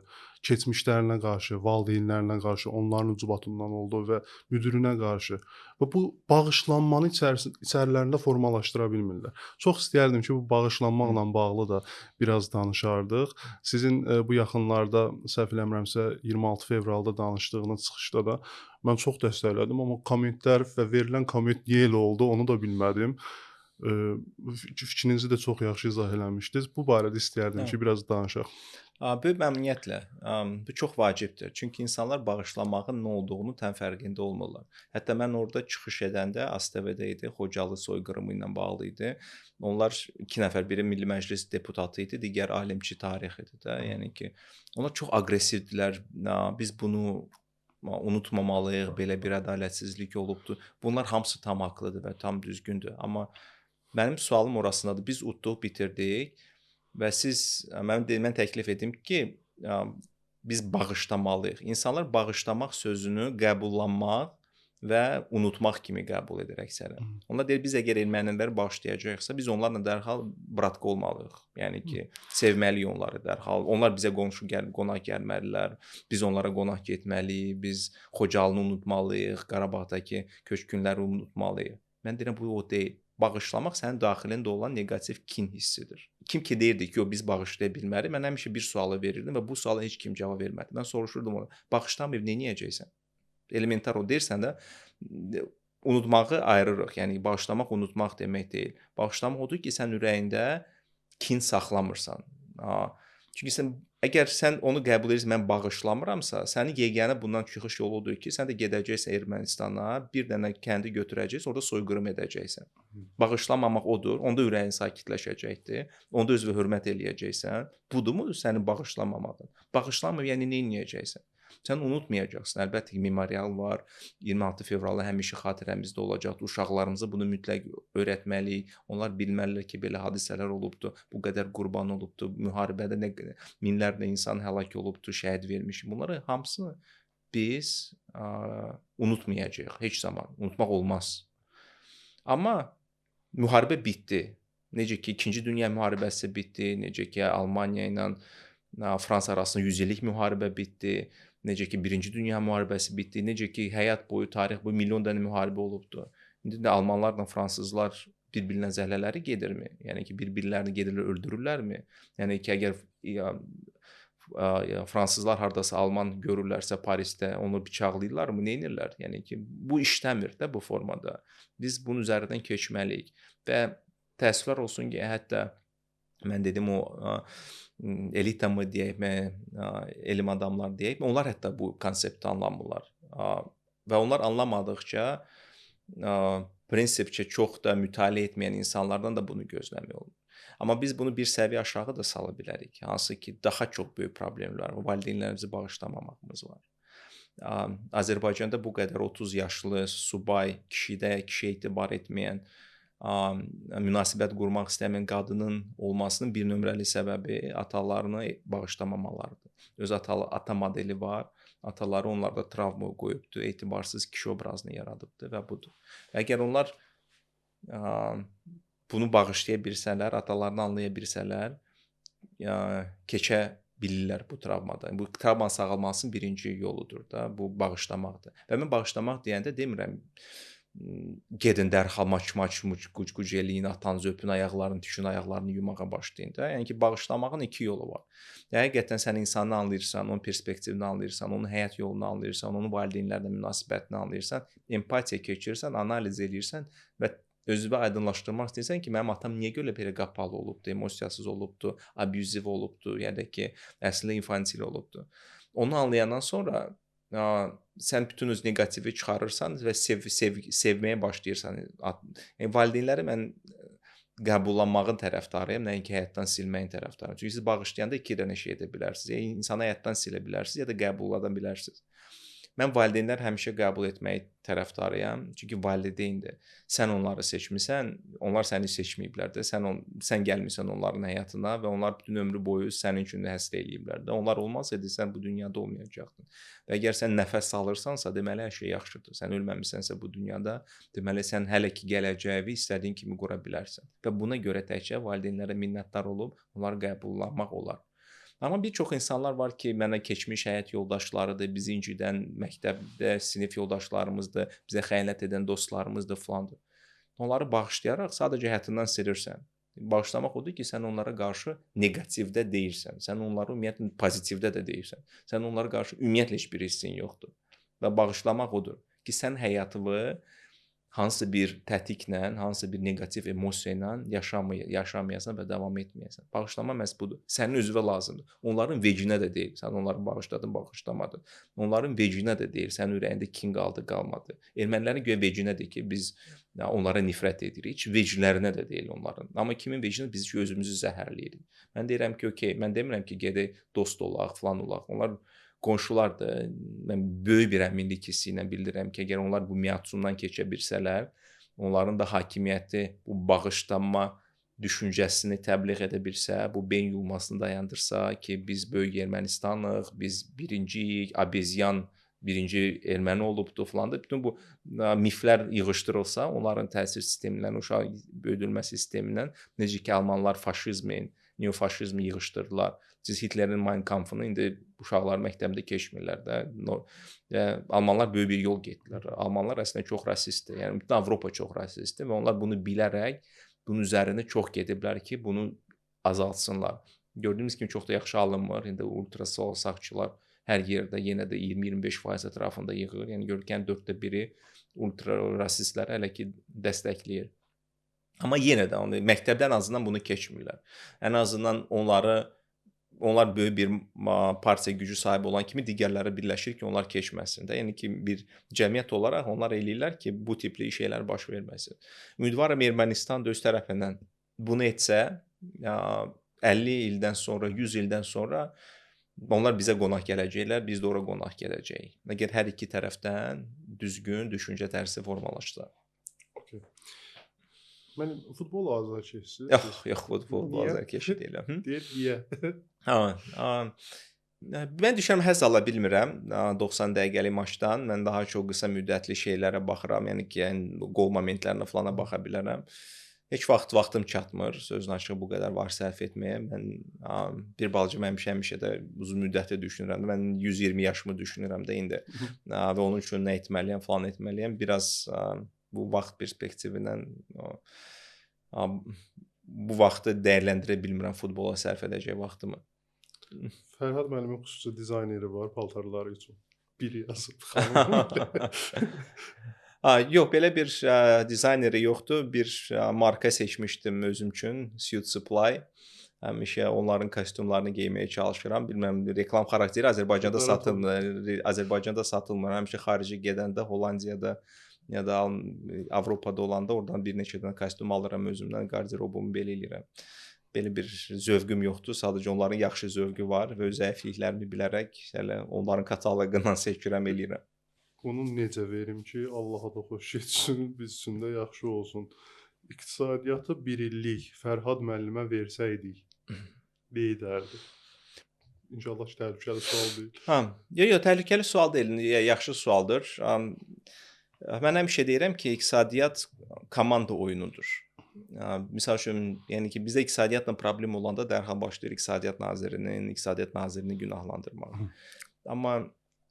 keçmişlərinə qarşı, valideynlərinə qarşı, onların ucbatından olduğu və müdirinə qarşı və bu bağışlanmanı içərilərində formalaşdıra bilmirlər. Çox istəyərdim ki, bu bağışlanmaqla bağlı da biraz danışardıq. Sizin bu yaxınlarda səhv eləmirəmsə 26 fevralda danışdığınız çıxışda da mən çox dəstəklədim, amma kommentlər və verilən komment niyə elə oldu, onu da bilmədim. Fikrinizi də çox yaxşı izah eləmişdiniz. Bu barədə istəyərdim ki, biraz danışaq. Böyük məmnuniyyətlə. Bu çox vacibdir. Çünki insanlar bağışlanmağın nə olduğunu tam fərqində olmurlar. Hətta mən orada çıxış edəndə ASTV-də idi, Xocalı soyqırımı ilə bağlı idi. Onlar 2 nəfər, biri Milli Məclis deputatı idi, digər alimçi tarix idi də. Yəni ki, onlar çox aqressivdilər. Biz bunu unutmamalıyıq, belə bir ədalətsizlik olubdur. Bunlar hamısı tam haqlıdır və tam düzgündür. Amma mənim sualım orasındadır. Biz utduq, bitirdik və mən təklif edim ki, biz bağışlamalıyıq. İnsanlar bağışlamaq sözünü qəbullanmaq və unutmaq kimi qəbul edir əksərən. Onlar deyir, biz əgər erməniləri bağışlayacaqsa, biz onlarla dərhal bratqa olmalıyıq. Yəni ki, sevməliyik onları dərhal. Onlar bizə qonaq gəlməlilər, biz onlara qonaq getməliyik, biz Xocalını unutmalıyıq, Qarabağdakı köçkünləri unutmalıyıq. Mən deyirəm bu o deyil. Bağışlamaq sənin daxilində olan neqativ kin hissidir. Kim ki deyirdi ki, yo biz bağışlaya bilmərik, mən həmişə bir sualı verirdim və bu suala heç kim cavab vermədi. Mən soruşurdum ona, bağışlamayıb neyləyəcəksən? Elementar o deyirsən də unutmağı ayırırıq. Yəni bağışlamaq unutmaq demək deyil. Bağışlamaq odur ki, sən ürəyində kin saxlamırsan. Çünki əgər sən onu qəbul edirsən, mən bağışlamıramsa, sənin yeganə bundan çıxış yolu odur ki, sən də gedəcəksən Ermənistana, bir dənə kəndi götürəcəksən, orada soyqırım edəcəksən. Bağışlamamaq odur, onda ürəyin sakitləşəcəkdir, onda özünə hörmət eləyəcəksən. Budurmu sənin bağışlamamağın? Bağışlamayıb, yəni nə edəcəksən? Sən unutmayacaqsın. Əlbəttə ki, memorial var. 26 fevralda həmişə xatirəmizdə olacaqdır. Uşaqlarımıza bunu mütləq öyrətməliyik. Onlar bilməlilər ki, belə hadisələr olubdu, bu qədər qurban olubdu, müharibədə nə minlərlə insan həlak olubdu, şəhid vermişik. Bunları hamısını biz unutmayacağıq heç zaman. Unutmaq olmaz. Amma müharibə bitdi. Necə ki, 2-ci Dünya müharibəsi bitdi, necə ki, Almaniya ilə Fransa arasında 100 illik müharibə bitdi. Necə ki, 1-ci Dünya müharibəsi bitdi, necə ki, həyat boyu, tarix boyu milyon dənə müharibə olubdu. İndi də almanlarla fransızlar bir-birinə zəhlələri gedirmi? Yəni ki, bir-birlərini gedirlər, öldürürlərmi? Yəni ki, əgər fransızlar hardasa alman görürlərsə Parisdə, onu bıçaqlayırlarmı, nə edirlər? Yəni ki, bu işləmir də bu formada. Biz bunun üzərindən keçməliyik və təəssüflər olsun ki, hətta mən dedim o elita mı deyək, elm adamlar deyək, onlar hətta bu konsepti anlamırlar. Və onlar anlamadıqca prinsipcə çox da mütaliə etməyən insanlardan da bunu gözləmək olur. Amma biz bunu bir səviyyə aşağı da sala bilərik. Hansı ki, daha çox böyük problemlər var. Valideynlərimizi bağışlamamağımız var. Azərbaycanda bu qədər 30 yaşlı subay, kişiyə etibar etməyən, münasibət qurmaq istəməyən qadının olmasının bir nömrəli səbəbi atalarını bağışlamamalarıdır. Öz ata modeli var, ataları onlarda travma qoyubdur, etibarsız kişi obrazını yaradıbdır və budur. Əgər onlar bunu bağışlaya bilsələr, atalarını anlaya bilsələr, keçə bilirlər bu travmadan. Bu travmanın sağalmasının birinci yoludur da, bu bağışlamaqdır. Və mən bağışlamaq deyəndə demirəm, gedin dərhal maç quc eləyin, atanızı öpün, ayaqlarını tükün, ayaqlarını yumağa başlayın da. Yəni ki, bağışlamağın iki yolu var. Həqiqətən sən insanı anlayırsan, onun perspektivini anlayırsan, onun həyat yolunu anlayırsan, onun valideynlərlə münasibətini anlayırsan, empatiya keçirirsən, analiz edirsən və özünü aydınlaşdırmaq istəyirsən ki, mənim atam niyə görə belə qapalı olubdu, emosiyasız olubdu, abuziv olubdu, ya da ki, əslində infantil olubdu. Onu anlayandan sonra sən bütün öz negativi çıxarırsan və sevməyə başlayırsan. Yəni, valideynləri mən qəbullanmağın tərəfdarıyam, nəinki həyatdan silməyin tərəfdarıyam. Çünki siz bağışlayanda iki dənə şey edə bilərsiniz. Ya insanı həyatdan silə bilərsiniz, ya da qəbullada bilərsiniz. Mən valideynlər həmişə qəbul etməyi tərəfdarıyam. Çünki valideyndir. Sən onları seçmisən, onlar səni seçməyiblər də. Sən gəlmirsən onların həyatına və onlar bütün ömrü boyu sənin üçün də həsr eləyiblər də. Onlar olmasaydı sən bu dünyada olmayacaqdın. Və əgər sən nəfəs alırsansa, deməli hər şey yaxşıdır. Sən ölməmisənsə bu dünyada, deməli sən hələ ki gələcəyi istədiyin kimi qura bilərsən. Və buna görə təkcə valideynlərə minnətdar olub onları qəbullanmaq olar. Amma bir çox insanlar var ki, mənə keçmiş həyat yoldaşlarıdır, bizi incidən məktəbdə sinif yoldaşlarımızdır, bizə xəyanət edən dostlarımızdır filandır. Onları bağışlayaraq sadəcə həyatından silirsən. Bağışlamaq odur ki, sən onlara qarşı neqativdə deyirsən. Sən onları ümumiyyətlə pozitivdə də deyirsən. Sən onlara qarşı ümumiyyətlə heç bir hissin yoxdur. Və bağışlamaq odur ki, sən həyatını hansısa bir tətiklə, hansısa bir neqativ emosiya ilə yaşamayasan və davam etməyəsən. Bağışlama məhz budur. Sənin özünə lazımdır. Onların vecinə də deyil. Sən onları bağışladın, bağışlamadın. Onların vecinə də deyil. Sənin ürəyində kin qaldı, qalmadı. Ermənilərin göyə vecinədir ki, biz onlara nifrət edirik. Heç veclərinə də deyil onların. Amma kimin vecinə biz ki, özümüzü zəhərləyirik. Mən deyirəm ki, okey, mən demirəm ki, gedək dost olaq, falan olaq. Onlar qonşulardır. Mən böyük bir əminlik hissi ilə bildirirəm ki, əgər onlar bu miadsundan keçə bilsələr, onların da hakimiyyəti bu bağışlanma düşüncəsini təbliğ edə bilsə, bu beyin yulmasını dayandırsa ki, biz böyük Ermənistanıq, biz birinciyik, Abezyan birinci erməni olubdu falan da, bütün bu miflər yığışdırılsa, onların təsir sistemindən, uşaq böyüdülmə sistemindən, necə ki, almanlar faşizmin, neofaşizmi yığışdırdılar. Siz Hitlerin Mein Kampfını indi uşaqlar məktəbdə keçmirlər də. Almanlar böyük bir yol getdilər. Almanlar əslində çox rasistdir. Yəni bütün Avropa çox rasistdir və onlar bunu bilərək bunun üzərində çox gediblər ki, bunu azaltsınlar. Gördüyümüz kimi çox da yaxşı alınmır. İndi ultra sağçılar hər yerdə yenə də 20-25% ətrafında yığır. Yəni görürkən 4/1-i ultra rasistləri hələ ki dəstəkləyir. Amma yenə də məktəbdə ən azından bunu keçmirlər. Ən azından onlar böyük bir partiya gücü sahibi olan kimi digərləri birləşir ki, onlar keçməsin də. Yəni ki, bir cəmiyyət olaraq onlar eləyirlər ki, bu tipli şeylər baş verməsin. Ümidvaram Ermənistan da öz tərəfindən bunu etsə, 50 ildən sonra, 100 ildən sonra onlar bizə qonaq gələcəklər, biz də ora qonaq gələcəyik. Əgər hər iki tərəfdən düzgün düşüncə tərzi formalaşsa. Okay. Mən futbol azarkeşi. Yox, futbol azarkeşi deyiləm. Niyə? Mən düşünürəm, həzz ala bilmirəm 90 dəqiqəlik maçdan. Mən daha çox qısa müddətli şeylərə baxıram. Yəni ki, qol momentlərinə falana baxa bilərəm. Heç vaxt vaxtım çatmır, sözün açığı bu qədər var sərf etməyə. Mən bir balaca həmişə də uzun müddətli düşünürəm. Mən 120 yaşımı düşünürəm də indi. Və onun üçün nə etməliyəm, falan etməliyəm. Biraz bu vaxt perspektivindən bu vaxtı dəyərləndirə bilmirəm futbola sərf edəcək vaxtımı. Fərhad müəllimin xüsusi dizayneri var paltarları üçün. Biri yazıb. Yox, belə bir dizayneri yoxdur. Bir marka seçmişdim özüm üçün, Suit Supply. Həmişə onların kostyumlarını geyməyə çalışıram. Bilməm, reklam xarakteri Azərbaycanda satılmır. Həmişə xarici gedəndə Hollandiyada ya da Avropada olanda oradan bir neçə dənə kostyum alıram özümdən, qarderobumu belə eləyirəm. Belə bir zövqüm yoxdur. Sadəcə onların yaxşı zövqü var və öz zəifliklərimi bilərək hələ onların kataloqundan seçirəm, eləyirəm. Onu necə verim ki, Allaha da xoş getsin, biz üçün də yaxşı olsun. İqtisadiyyatı bir illik Fərhad müəllimə versəydik, nə edərdi? İnşallah təhlükəli sual deyil. Yox, təhlükəli sual deyil, yaxşı sualdır. Mən həmişə deyirəm ki, iqtisadiyyat komanda oyunudur. Misal üçün, yəni ki, bizdə iqtisadiyyatla problem olanda dərhal başlayır iqtisadiyyat nazirini günahlandırmağa. Amma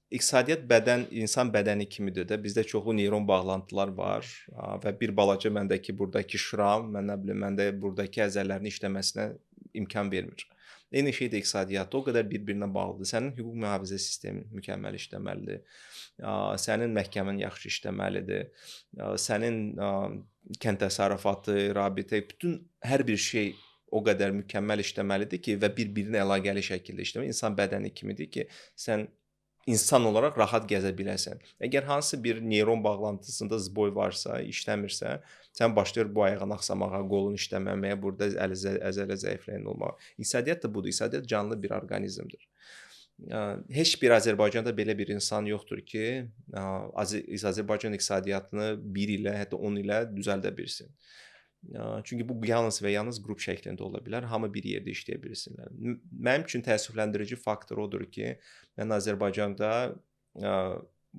iqtisadiyyat insan bədəni kimidir də. Bizdə çoxlu neyron bağlantılar var və bir balaca məndəki buradakı şram, məndə buradakı əzələlərin işləməsinə imkan vermir. Eyni şey də iqtisadiyyatda o qədər bir-birinə bağlıdır. Sənin hüquq mühafizə sistemin mükəmməl işləməlidir. Sənin məhkəmən yaxşı işləməlidir. Sənin kənd təsərrüfatı, rabitə, bütün hər bir şey o qədər mükəmməl işləməlidir ki, və bir-birinə əlaqəli şəkildə işləməlidir. İnsan bədəni kimidir ki, sən insan olaraq rahat gəzə biləsən. Əgər hansı bir neyron bağlantısında zboy varsa, işləmirsə, sən başlayır bu ayağın axsamağa, qolun işləməməyə, burada əzələ zəifləyin olmağa. İqtisadiyyat da budur. İqtisadiyyat canlı bir orqanizmdir. Heç bir Azərbaycanda belə bir insan yoxdur ki, Azərbaycan iqtisadiyyatını 1 ilə, hətta 10 ilə düzəldə bilsin. Çünki bu yalnız və yalnız qrup şəklində ola bilər. Hamı bir yerdə işləyə bilsinlər. Mənim üçün təəssüfləndirici faktor odur ki, mən Azərbaycanda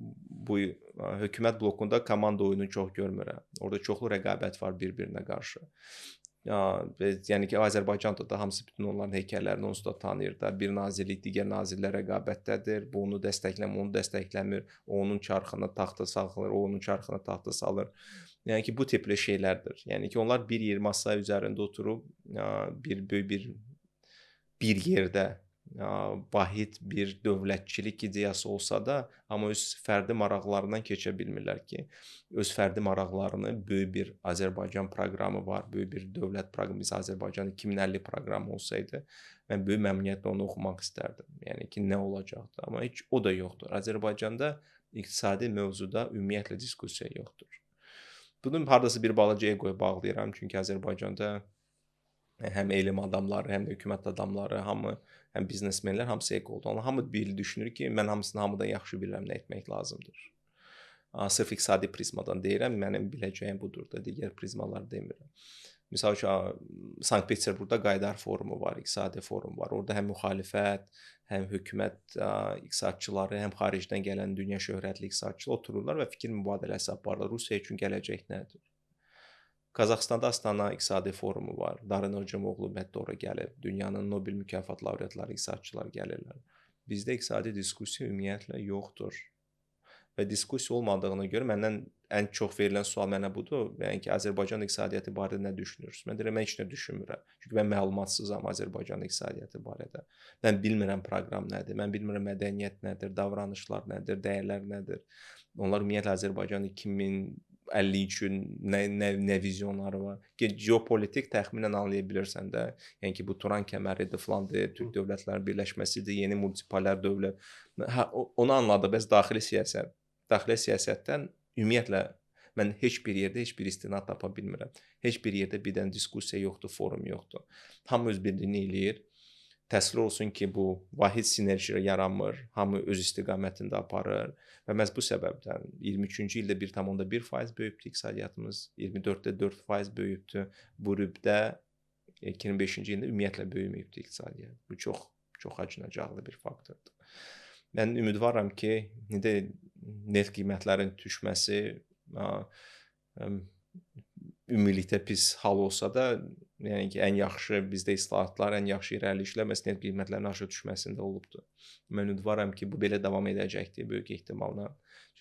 bu hökumət blokunda komanda oyunu çox görmürəm. Orada çoxlu rəqabət var bir-birinə qarşı. Yəni ki, Azərbaycanda da hamısı bütün onların heykəllərini onsuz da tanıyır da. Bir nazirlik digər nazirlə rəqabətdədir. Bu onu dəstəkləmir, onu dəstəkləmir. O onun çarxına taxta salır, o onun çarxına taxta salır. Yəni ki, bu tipli şeylərdir. Yəni ki, onlar bir yer masa üzərində oturub bir yerdə vahid bir dövlətçilik ideyası olsa da, amma öz fərdi maraqlarından keçə bilmirlər ki, öz fərdi maraqlarını böyük bir Azərbaycan proqramı var, böyük bir dövlət proqramı, biz Azərbaycan 2050 proqramı olsaydı, mən böyük məmnuniyyətlə onu oxumaq istərdim. Yəni ki, nə olacaqdı? Amma heç o da yoxdur. Azərbaycanda iqtisadi mövzuda ümumiyyətlə diskussiya yoxdur. Bunu hardasa bir balaca egoya bağlayıram, çünki Azərbaycanda həm elm adamları, həm də hökumət adamları, həm biznesmenlər hamısı eqoldur. Hamı bir düşünür ki, mən hamısını hamıdan yaxşı bilirəm nə etmək lazımdır. Sırf iqtisadi prizmadan deyirəm, mənim biləcəyim budur da, digər prizmalar demirəm. Misal üçün, Sankt-Peterburqda Qaydar forumu var, iqtisadi forum var. Orada həm müxalifət, həm hökumət iqtisadçıları, həm xaricdən gələn dünya şöhrətli iqtisadçılar otururlar və fikir mübadiləsi aparırlar. Rusiya üçün gələcək nədir? Qazaxstanda Astana İqtisadi Forumu var. Darin Hocamoğlu hətta ora gəlib. Dünyanın Nobel mükafat laureatları, iqtisadçılar gəlirlər. Bizdə iqtisadi diskussiya ümumiyyətlə yoxdur. Və diskussiya olmadığına görə məndən ən çox verilən sual mənə budur. Yəni ki, Azərbaycan iqtisadiyyatı barədə nə düşünürsünüz? Mən deyirəm, mən heç nə düşünmürəm. Çünki mən məlumatsızam Azərbaycan iqtisadiyyatı barədə. Mən bilmirəm proqram nədir, mən bilmirəm mədəniyyət nədir, davranışlar nədir, dəyərlər nədir. Onlar ümumiyyətlə Azərbaycan 2050 üçün nə vizyonları var. Ki, geopolitik təxminən anlaya bilirsən də. Yəni ki, bu Turan kəməridir, filandır, Türk dövlətlərinin birləşməsidir, yeni multipolar dövlət. Hə, onu anladı, bəs daxili siyasət. Daxili siyasətdən ümumiyyətlə mən heç bir yerdə heç bir istinad tapa bilmirəm. Heç bir yerdə bir dənə diskussiya yoxdur, forum yoxdur. Hamı öz bildiğini eləyir. Təsvir olsun ki, bu vahid sinerji yaranmır, hamı öz istiqamətində aparır və məhz bu səbəbdən 23-cü ildə 1,1% böyübdü iqtisadiyyatımız, 24-də 4% böyübdü. Bu rübdə 2025-ci ildə ümumiyyətlə böyüməyibdi iqtisadiyyat. Bu çox acınacaqlı bir faktordur. Mən ümidvaram ki, neft qiymətlərinin düşməsi ümumilikdə pis hal olsa da, yəni ki, ən yaxşı bizdə islahatlar, ən yaxşı irəliləyişlər məhz neft qiymətlərinin aşağı düşməsində olubdur. Mən ümidvaram ki, bu belə davam edəcəkdir böyük ehtimalla.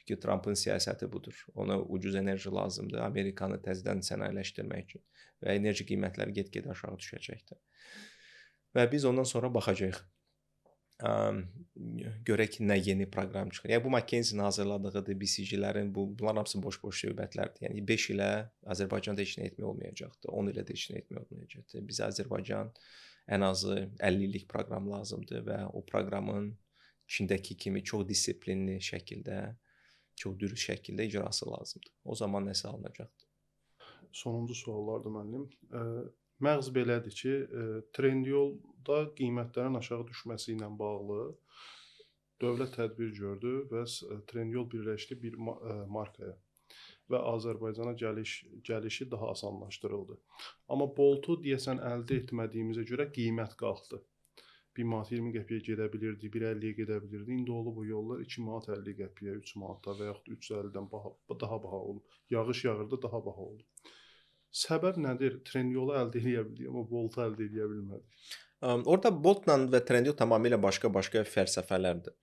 Çünki Trumpın siyasəti budur. Ona ucuz enerji lazımdır, Amerikanı təzədən sənayeləşdirmək üçün və enerji qiymətləri get-gedə aşağı düşəcəkdir. Və biz ondan sonra baxacağıq. Görək nə yeni proqram çıxır. Yəni bu McKinsey-nin hazırladığıdır, BCG-lərin bunlar hamısı boş-boş söhbətlərdir. Yəni 5 ilə Azərbaycanda heç nə etmək olmayacaqdır. 10 ilə də heç nə etmək olmayacaqdır. Bizə Azərbaycan ən azı 50 illik proqram lazımdır və o proqramın içindəki kimi çox disiplinli şəkildə, çox dürüst şəkildə icrası lazımdır. O zaman nəsə alınacaqdır. Sonuncu suallardır müəllim. Məğz belədir ki, Trendyolda qiymətlərin aşağı düşməsi ilə bağlı dövlət tədbir gördü və Trendyol birləşdi bir markaya və Azərbaycana gəlişi daha asanlaşdırıldı. Amma Boltu deyəsən əldə etmədiyimizə görə qiymət qalxdı. 1 manat 20 qəpiyə gedə bilirdi, 1.50-yə gedə bilirdi. İndi olub bu yollar 2 manat 50 qəpiyə, 3 manata və yaxud 3.50-dən daha baha oldu. Yağış yağırdı, daha baha oldu. Səbəb nədir? Trendyolu əldə edə bildi, amma Boltu əldə edə bilmədi. Orada Boltla və Trendyol tamamilə başqa fəlsəfələrdir.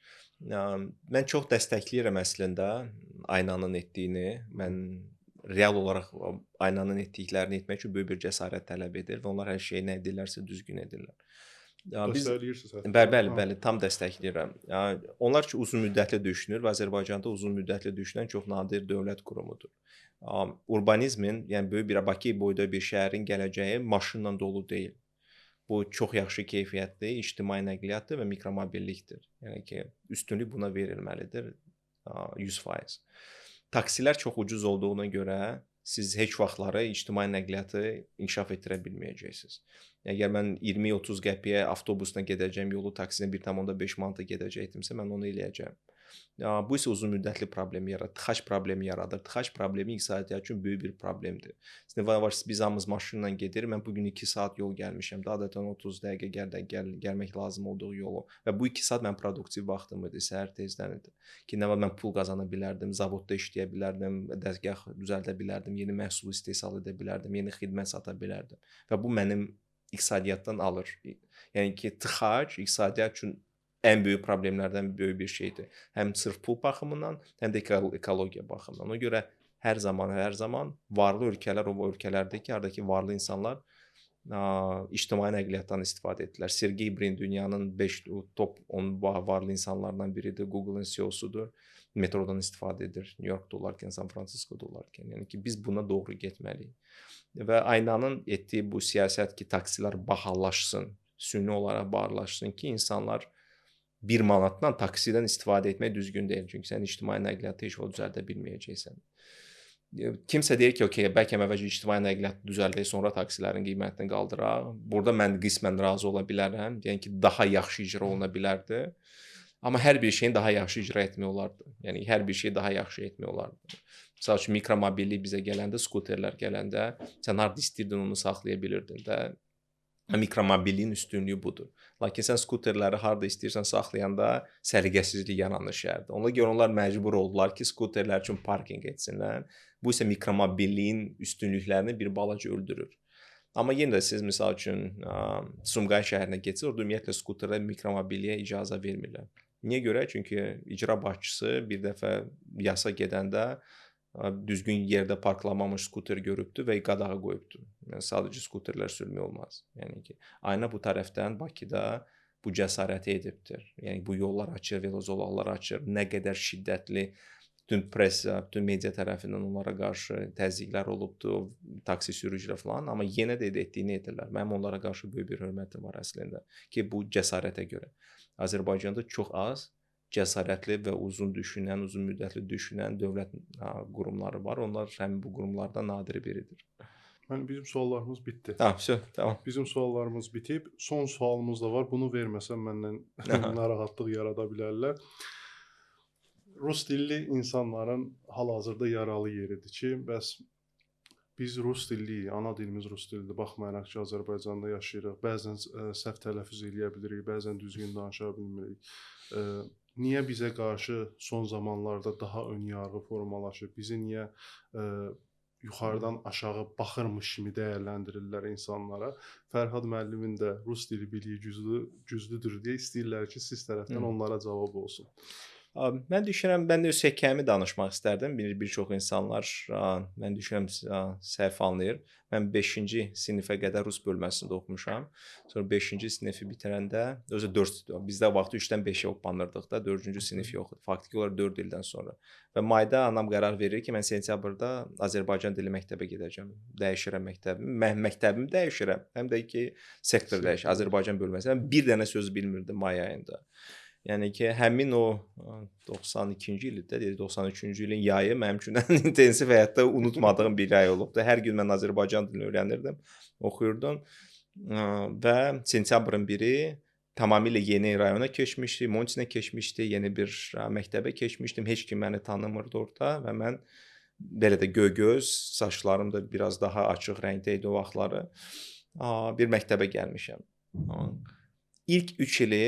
Mən çox dəstəkləyirəm əslində Aynanın etdiyini. Mən real olaraq Aynanın etdiklərini etmək üçün böyük bir cəsarət tələb edir və onlar hər şeyi nə edirlərsə düzgün edirlər. Dəstəkləyirsiniz? Bəli, tam dəstəkləyirəm. Onlar ki, uzun müddətli düşünür və Azərbaycanda uzun müddətli düşünən çox nadir dövlət qurumudur. Urbanizmin, yəni böyük bir Bakı boyda bir şəhərin gələcəyi maşınla dolu deyil. Bu çox yaxşı keyfiyyətli ictimai nəqliyyatdır və mikromobillikdir. Yəni ki, üstünlük buna verilməlidir 100%. Taksilər çox ucuz olduğuna görə siz heç vaxtları ictimai nəqliyyatı inkişaf etdirə bilməyəcəksiniz. Əgər mən 20-30 qəpiyə avtobusla gedəcəm, yolu taksinə 1,5 manata gedəcəkdimsə, mən onu eləyəcəm. Bu isə uzun müddətli problem yaradır. Tıxac problemi yaradır. Tıxac problemi iqtisadiyyat üçün böyük bir problemdir. Biz hamımız maşınla gedirik. Mən bugün 2 saat yol gəlmişəm. Daha adətən 30 dəqiqə gəlmək lazım olduğu yolu. Və bu 2 saat mən produktiv vaxtım idi. Səhər tezdən idi. Ki, nə var mən pul qazana bilərdim, zavodda işləyə bilərdim, dəzgah düzəldə bilərdim, yeni məhsul istehsal edə bilərdim, yeni xidmət sata bilərdim. Və bu mənim iqtisadiyyatdan alır. Yəni ki, tıxac iqtisadiyyat üçün ən böyük problemlərdən böyük bir şeydir. Həm sırf pul baxımından, həm də ekologiya baxımından. Ona görə hər zaman varlı ölkələr o ölkələrdir ki, oradakı varlı insanlar ictimai nəqliyyatdan istifadə etdilər. Sergey Brin dünyanın 5 top 10 varlı insanlardan biridir. Google'ın CEO-sudur. Metrodan istifadə edir. New York'da olarkən, San Francisco'da olarkən. Yəni ki, biz buna doğru getməliyik. Və Aynanın etdiyi bu siyasət ki, taksilər bahalaşsın, süni olaraq bahalaşsın ki, insanlar 1 manatdan taksidən istifadə etmək düzgün deyil. Çünki sən ictimai nəqliyyatı heç vaxt düzəldə bilməyəcəksən. Kimsə deyir ki, okey, bəlkə əvvəlcə ictimai nəqliyyat düzəldək, sonra taksilərin qiymətini qaldıraq. Burada mən qismən razı ola bilərəm. Yəni ki, daha yaxşı icra oluna bilərdi. Amma hər bir şeyin daha yaxşı icra etmək olardı. Yəni hər bir şeyi daha yaxşı etmək olardı. Məsəl üçün mikromobillik bizə gələndə, skuterlər gələndə sən harda istəyirdin onu saxlaya bilirdin də. Mikromobilliyin üstünlüyü budur. Lakin sən skuterləri harda istəyirsən saxlayanda səliqəsizlik yaranır şəhərdə. Ona görə onlar məcbur oldular ki, skuterlər üçün parkinq etsinlər. Bu isə mikromobilliyin üstünlüklərini bir balaca öldürür. Amma yenə də siz misal üçün Sumqayıt şəhərinə getsəz, orada ümumiyyətlə skuterə, mikromobilliyə icazə vermirlər. Niyə görə? Çünki icra başçısı bir dəfə yasa gedəndə düzgün yerdə parklanmamış skuter görübdü və qadağa qoyubdu. Yəni sadəcə skuterlər sürmək olmaz. Yəni ki, ayna bu tərəfdən Bakıda bu cəsarəti edibdir. Yəni bu yollar açır, velozolaqlar açır. Nə qədər şiddətli bütün pressa, bütün media tərəfindən onlara qarşı təzyiqlər olubdu, taksi sürücülər falan, amma yenə də etdiyini edirlər. Mənim onlara qarşı böyük bir hörmətim var əslində ki, bu cəsarətə görə. Azərbaycanda çox az cəsarətli və uzun düşünən, uzun müddətli düşünən dövlət qurumları var. Onlar həmin bu qurumlardan nadiri biridir. Bizim suallarımız bitdi. Tamam. Bizim suallarımız bitib. Son sualımız da var. Bunu verməsəm məndən narahatlıq yarada bilərlər. Rus dilli insanların hal-hazırda yaralı yeridir ki, bəs biz rus dilliyik, ana dilimiz rus dilidir. Baxmayaraq ki, Azərbaycanda yaşayırıq. Bəzən səhv tələffüz edə bilirik, bəzən düzgün danışa bilmirik. Niyə bizə qarşı son zamanlarda daha önyarğı formalaşır? Bizi niyə yuxarıdan aşağı baxırmış kimi dəyərləndirirlər insanlara? Fərhad müəllimin də rus dili biliyi güclüdür deyə istəyirlər ki, siz tərəfdən onlara cavab olsun. Mən düşünürəm, mən də öz hekayəmi danışmaq istərdim. Bir çox insanlar, mən düşünürəm, səhv anlayır. Mən 5-ci sinifə qədər rus bölməsində oxumuşam. Sonra 5-ci sinifi bitirəndə, özü 4, bizdə vaxtı 3-dən 5-ə oxlanırdıq da, 4-cü sinif yox idi. Faktiki olaraq 4 ildən sonra. Və mayda anam qərar verir ki, mən sentyabrda Azərbaycan dili məktəbə gedəcəm. Dəyişirəm məktəbimi. Mən məktəbimi dəyişirəm. Həm də ki, sektor dəyişir. Azərbaycan bölməsi. Mən bir dənə söz bilmirdim may ayında. Yəni ki, həmin o 92-ci ildə, 93-cü ilin yayı mənim üçün intensiv həyatda unutmadığım bir ay olubdu. Hər gün mən Azərbaycan dilini öyrənirdim, oxuyurdum və sentyabrın 1-i tamamilə yeni rayona keçmişdi, Montinə keçmişdi, yeni bir məktəbə keçmişdim. Heç kim məni tanımırdı orada və mən belə də göy-göz, saçlarım da biraz daha açıq rəngdə idi o vaxtları. Bir məktəbə gəlmişəm. İlk 3 ili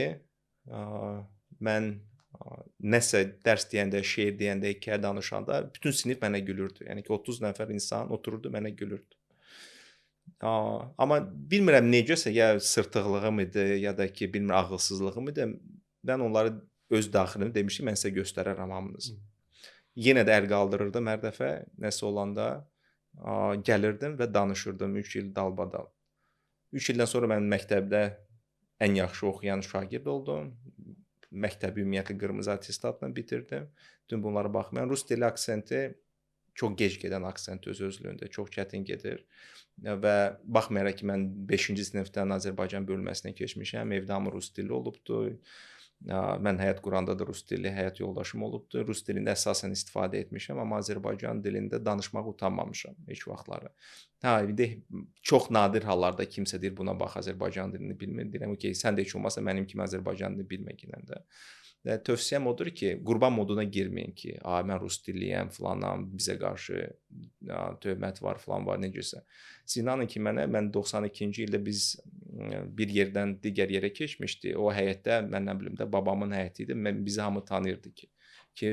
mən nəsə dərs deyəndə, şeir deyəndə, hekayə danışanda bütün sinif mənə gülürdü. Yəni ki, 30 nəfər insan otururdu, mənə gülürdü. Amma bilmirəm necəsə, ya sırtıqlığım idi, ya da ki, bilmirəm ağılsızlığım idi. Mən onları öz daxilimdə demişdim, mən sizə göstərərəm hamınızı. Yenə də əl qaldırırdım hər dəfə, nəsə olanda gəlirdim və danışırdım 3 il dalbadal. 3 ildən sonra mən məktəbdə ən yaxşı oxuyan şagird oldum. Məktəbi ümumiyyətlə qırmızı attestatla bitirdim. Bütün bunlara baxmayaraq rus dili aksenti çox gec gedən aksent öz-özlüyündə çox çətin gedir. Və baxmayaraq ki, mən 5-ci sinifdən Azərbaycan bölməsinə keçmişəm, evdə hamı rus dili olubdu. Mən həyat quranda da rus dili həyat yoldaşım olubdu. Rus dilində əsasən istifadə etmişəm, amma Azərbaycan dilində danışmağa utanmamışam heç vaxtları. Çox nadir hallarda kimsə deyir buna bax Azərbaycan dilini bilmir. Deyirəm ki, sən də heç olmasa mənim kimi Azərbaycan dilini bilməklə də. Tövsiyəm odur ki, qurban moduna girməyin ki, mən rus dilliyəm filanam, bizə qarşı töhmət var filan var necəsə. Siz inanın ki, mən 92-ci ildə biz bir yerdən digər yerə keçmişdi. O həyətdə, mən nə bilim də, babamın həyəti idi. Bizi hamı tanıyırdı ki,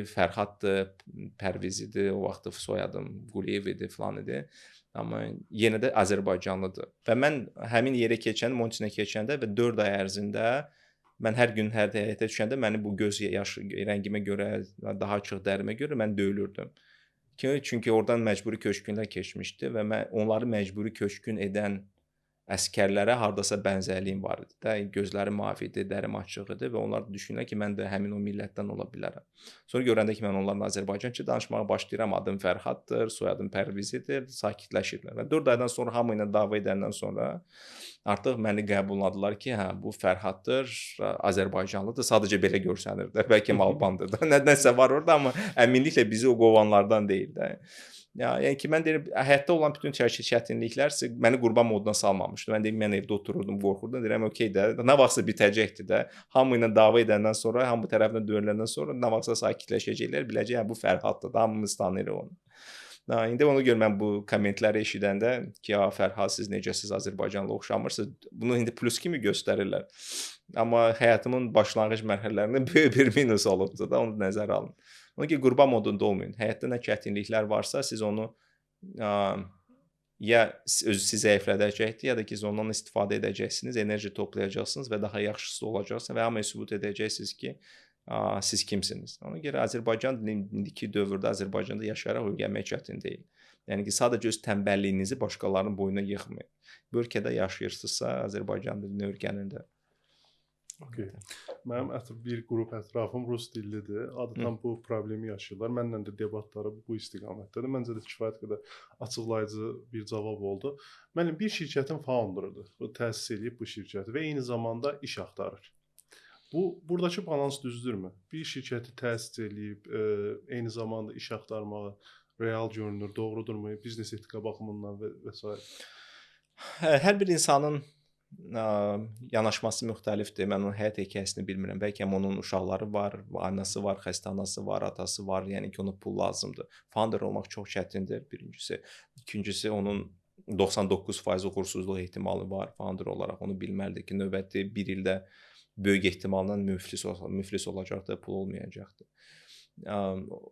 Fərhaddır, Pərviz idi, o vaxtı soyadım Quliyev idi filan idi. Amma yenə də Azərbaycanlıdır. Və mən həmin yerə keçəndə, Montinə keçəndə və 4 ay ərzində mən hər gün hər həyətə düşəndə məni bu göz yaşı rəngimə görə, daha açıq dərimə görə mən döyülürdüm. Çünki oradan məcburi köçkünlər keçmişdi və onları məcburi köçkün edən əsgərlərə hardasa bənzərliyim var idi də. Gözləri mavi idi, dərim açıq idi və onlar düşünürlər ki, mən də həmin o millətdən ola bilərəm. Sonra görəndə ki, mən onlarla Azərbaycanca danışmağa başlayıram, adım Fərhaddır, soyadım Pərvizidir, sakitləşirlər. Və 4 aydan sonra hamı ilə dava edəndən sonra artıq məni qəbullandılar ki, hə, bu Fərhaddır, Azərbaycanlıdır, sadəcə belə görsənir də, bəlkə Albandır da. Nəsə var orada, amma əminliklə bizi o qovanlardan deyil də. Yəni ki, mən deyirəm, həyatda olan bütün çətinliklər məni qurban moduna salmamışdı. Mən deyim, mən evdə otururdum, qorxurdum, deyirəm, okey də, nə vaxtsa bitəcəkdi də. Hamı ilə dava edəndən sonra, hamı tərəfindən döyüləndən sonra nə vaxtsa sakitləşəcəklər, biləcək, bu Fərhaddır da, hamımız tanıyırıq onu. İndi ona görə mən bu kommentləri eşidəndə ki, ya Fərhad siz necəsiz, Azərbaycanla oxşamırsınız. Bunu indi plus kimi göstərirlər. Amma həyatımın başlanğıc mərhələlərində böyük bir minus olubdu da, onu nəzərə alın. Ona görə qurban modunda olmayın. Həyatda nə çətinliklər varsa, siz onu a, ya özü sizi zəiflədəcəkdir, ya da ki, siz ondan istifadə edəcəksiniz, enerji toplayacaqsınız və daha yaxşısı olacaqsınız və hamıya sübut edəcəksiniz ki, siz kimsiniz. Ona görə Azərbaycan indiki dövrdə Azərbaycanda yaşayaraq öyrənmək çətin deyil. Yəni ki, sadəcə öz tənbəlliyinizi başqalarının boynuna yıxmayın. Bu ölkədə yaşayırsınızsa, Azərbaycan dilini öyrənin də. Okay. Mənim bir qrup ətrafım rus dillidir. Adətən bu problemi yaşayırlar. Mənlə də debatları bu istiqamətdədir. Məncə də kifayət qədər açıqlayıcı bir cavab oldu. Mənim bir şirkətin founderudur. Bu təsis edib bu şirkəti və eyni zamanda iş axtarır. Buradakı balans düzdürmü? Bir şirkəti təsis edib, eyni zamanda iş axtarmağı real görünür, doğrudurmu? Biznes etika baxımından və s. Hər bir insanın yanaşması müxtəlifdir. Mən onun həyat hekayəsini bilmirəm. Bəlkə onun uşaqları var, anası var, xəstə anası var, atası var. Yəni ki, ona pul lazımdır. Founder olmaq çox çətindir, birincisi. İkincisi, onun 99% uğursuzluq ehtimalı var founder olaraq. Onu bilməlidir ki, növbəti bir ildə böyük ehtimalla müflis olacaqdır, pul olmayacaqdır.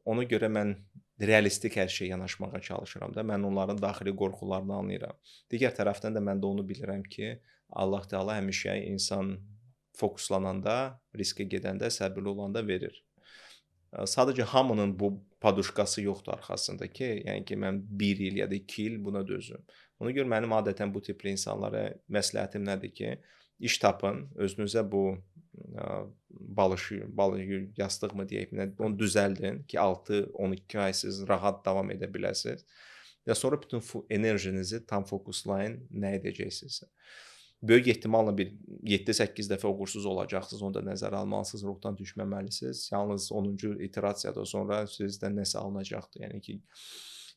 Ona görə mən realistik hər şeyə yanaşmağa çalışıram da. Mən onların daxili qorxularını anlayıram. Digər tərəfdən də mən də onu bilirəm ki, Allah Teala həmişə insan fokuslananda, riskə gedəndə, səbirli olanda verir. Sadəcə hamının bu paduşkası yoxdur arxasında ki, yəni ki, mən 1 il ya da 2 il buna dözüm. Ona görə mənim adətən bu tipli insanlara məsləhətim nədir ki, iş tapın, özünüzə bu yastıq mı deyək, onu düzəldin ki, 6-12 ay siz rahat davam edə biləsiniz. Və sonra bütün enerjinizi tam fokuslayın, nə edəcəksinizsə. Böyük ehtimalla bir 7-8 dəfə uğursuz olacaqsınız, onu da nəzərə almalısınız, ruhdan düşməməlisiniz. Yalnız 10-cu iterasiyada sonra sizdən nəsə alınacaqdır. Yəni ki,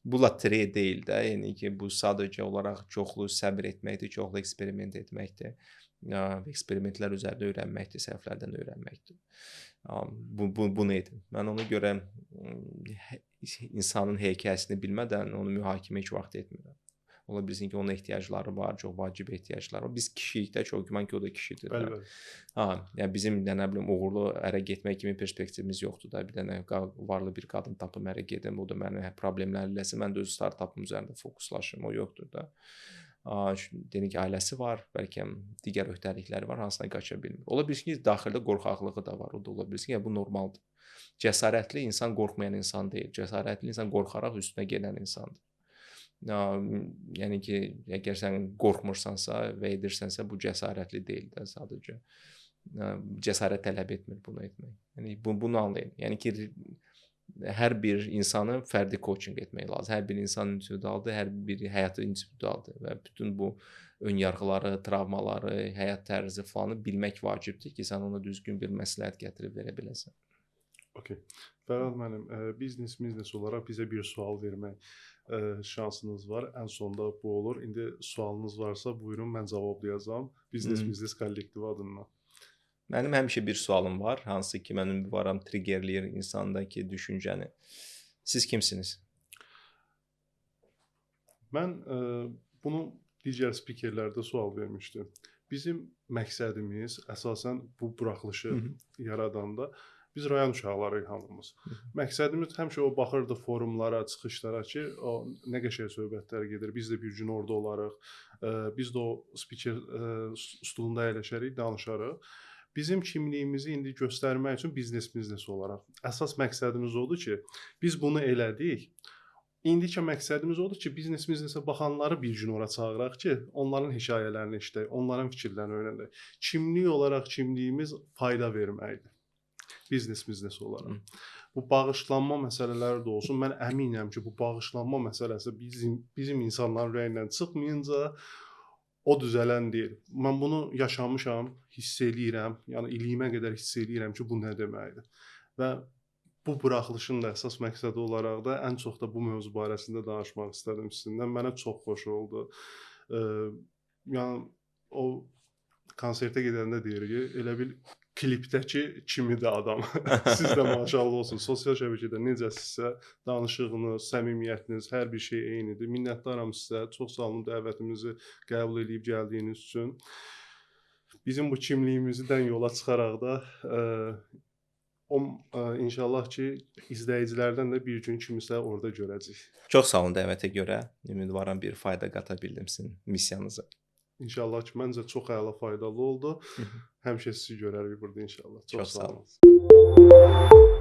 bu lotereya deyil də, yəni ki, bu sadəcə olaraq çoxlu səbir etməkdir, çoxlu eksperiment etməkdir. Eksperimentlər üzərində öyrənməkdir, səhvlərdən öyrənməkdir. Bunu edin. Mən ona görə insanın hekayəsini bilmədən onu mühakimə heç vaxt etmirəm. Ola bilsin ki, onun ehtiyacları var, çox vacib ehtiyacları var. Biz kişiyik də, çox güman ki, o da kişidir. Bəli. Yəni bizim nə bilim uğurlu ərə getmək kimi perspektivimiz yoxdur da. Bir dənə varlı bir qadın tapım ərə gedim, o da mənim problemlərlə eləsin, mən də öz startupım üzərində fokuslaşım, o yoxdur da. Deyək ki, ailəsi var, bəlkə digər öhdəlikləri var, hansına qaça bilmir. Ola bilsin ki, daxildə qorxaqlığı da var, o da ola bilsin ki, bu normaldır. Cəsarətli insan qorxmayan insan deyil, cəsarətli insan qorxaraq üstünə gedən insandır. Yəni ki, əgər sən qorxmursansa və edirsənsə, bu cəsarətli deyil də sadəcə. Cəsarət tələb etmir bunu etmək. Yəni bunu anlayın. Yəni ki, hər bir insanı fərdi coaching etmək lazım. Hər bir insan individualdır, hər bir həyatı individualdır və bütün bu ön yarğıları, travmaları, həyat tərzi falanı bilmək vacibdir ki, sən ona düzgün bir məsləhət gətirib verə biləsən. Okay. Fərhad müəllim, biznes olaraq bizə bir sual vermək şansınız var. Ən sonda bu olur. İndi sualınız varsa buyurun, mən cavablayacağam. Biznes kollektivi adından. Mənim həmişə bir sualım var, hansı ki, mən ünvanım triggerləyir insandakı düşüncəni. Siz kimsiniz? Mən bunu digər spikerlərdə sual vermişdim. Bizim məqsədimiz əsasən bu buraxılışı yaradanda biz rayon uşaqlarıyıq hamımız. Məqsədimiz həmişə o baxırdı forumlara, çıxışlara ki, o nə qəşəng söhbətlər gedir. Biz də bir gün orada olarıq. Biz də o spiker stulunda əyləşərik, danışarıq. Bizim kimliyimizi indi göstərmək üçün biznes olaraq. Əsas məqsədimiz odur ki, biz bunu elədik. İndiki məqsədimiz odur ki, biznesə baxanları bir gün ora çağıraq ki, onların hekayələrini eşidək, onların fikirlərini öyrənək. Kimlik olaraq kimliyimiz fayda verməkdir. Biznes olaraq. Bu bağışlanma məsələləri də olsun. Mən əminəm ki, bu bağışlanma məsələsi bizim insanların ürəyindən çıxmayınca o düzələn deyil. Mən bunu yaşamışam, hiss eləyirəm. Yəni iliyimə qədər hiss eləyirəm ki, bu nə deməkdir. Və bu buraxılışın da əsas məqsədi olaraq da ən çox da bu mövzu barəsində danışmaq istədim sizinlə. Mənə çox xoş oldu. Yəni o konsertə gedəndə deyir ki, elə bil klipdəki kimidir adam. Siz də maşallah olsun. Sosial şəbəkədə necəsinizsə, danışığınız, səmimiyyətiniz, hər bir şey eynidir. Minnətdaram sizə. Çox sağ olun dəvətimizi qəbul edib gəldiyiniz üçün. Bizim bu kimliyimizdən yola çıxaraq da inşallah ki, izləyicilərdən də bir gün kimisə orada görəcəyik. Çox sağ olun dəvətə görə. Ümidvaram bir fayda qata bildim sizin missiyanıza. İnşallah ki, məncə çox əla faydalı oldu. Həmişə sizi görərik burada inşallah. Çox sağ olun. olun.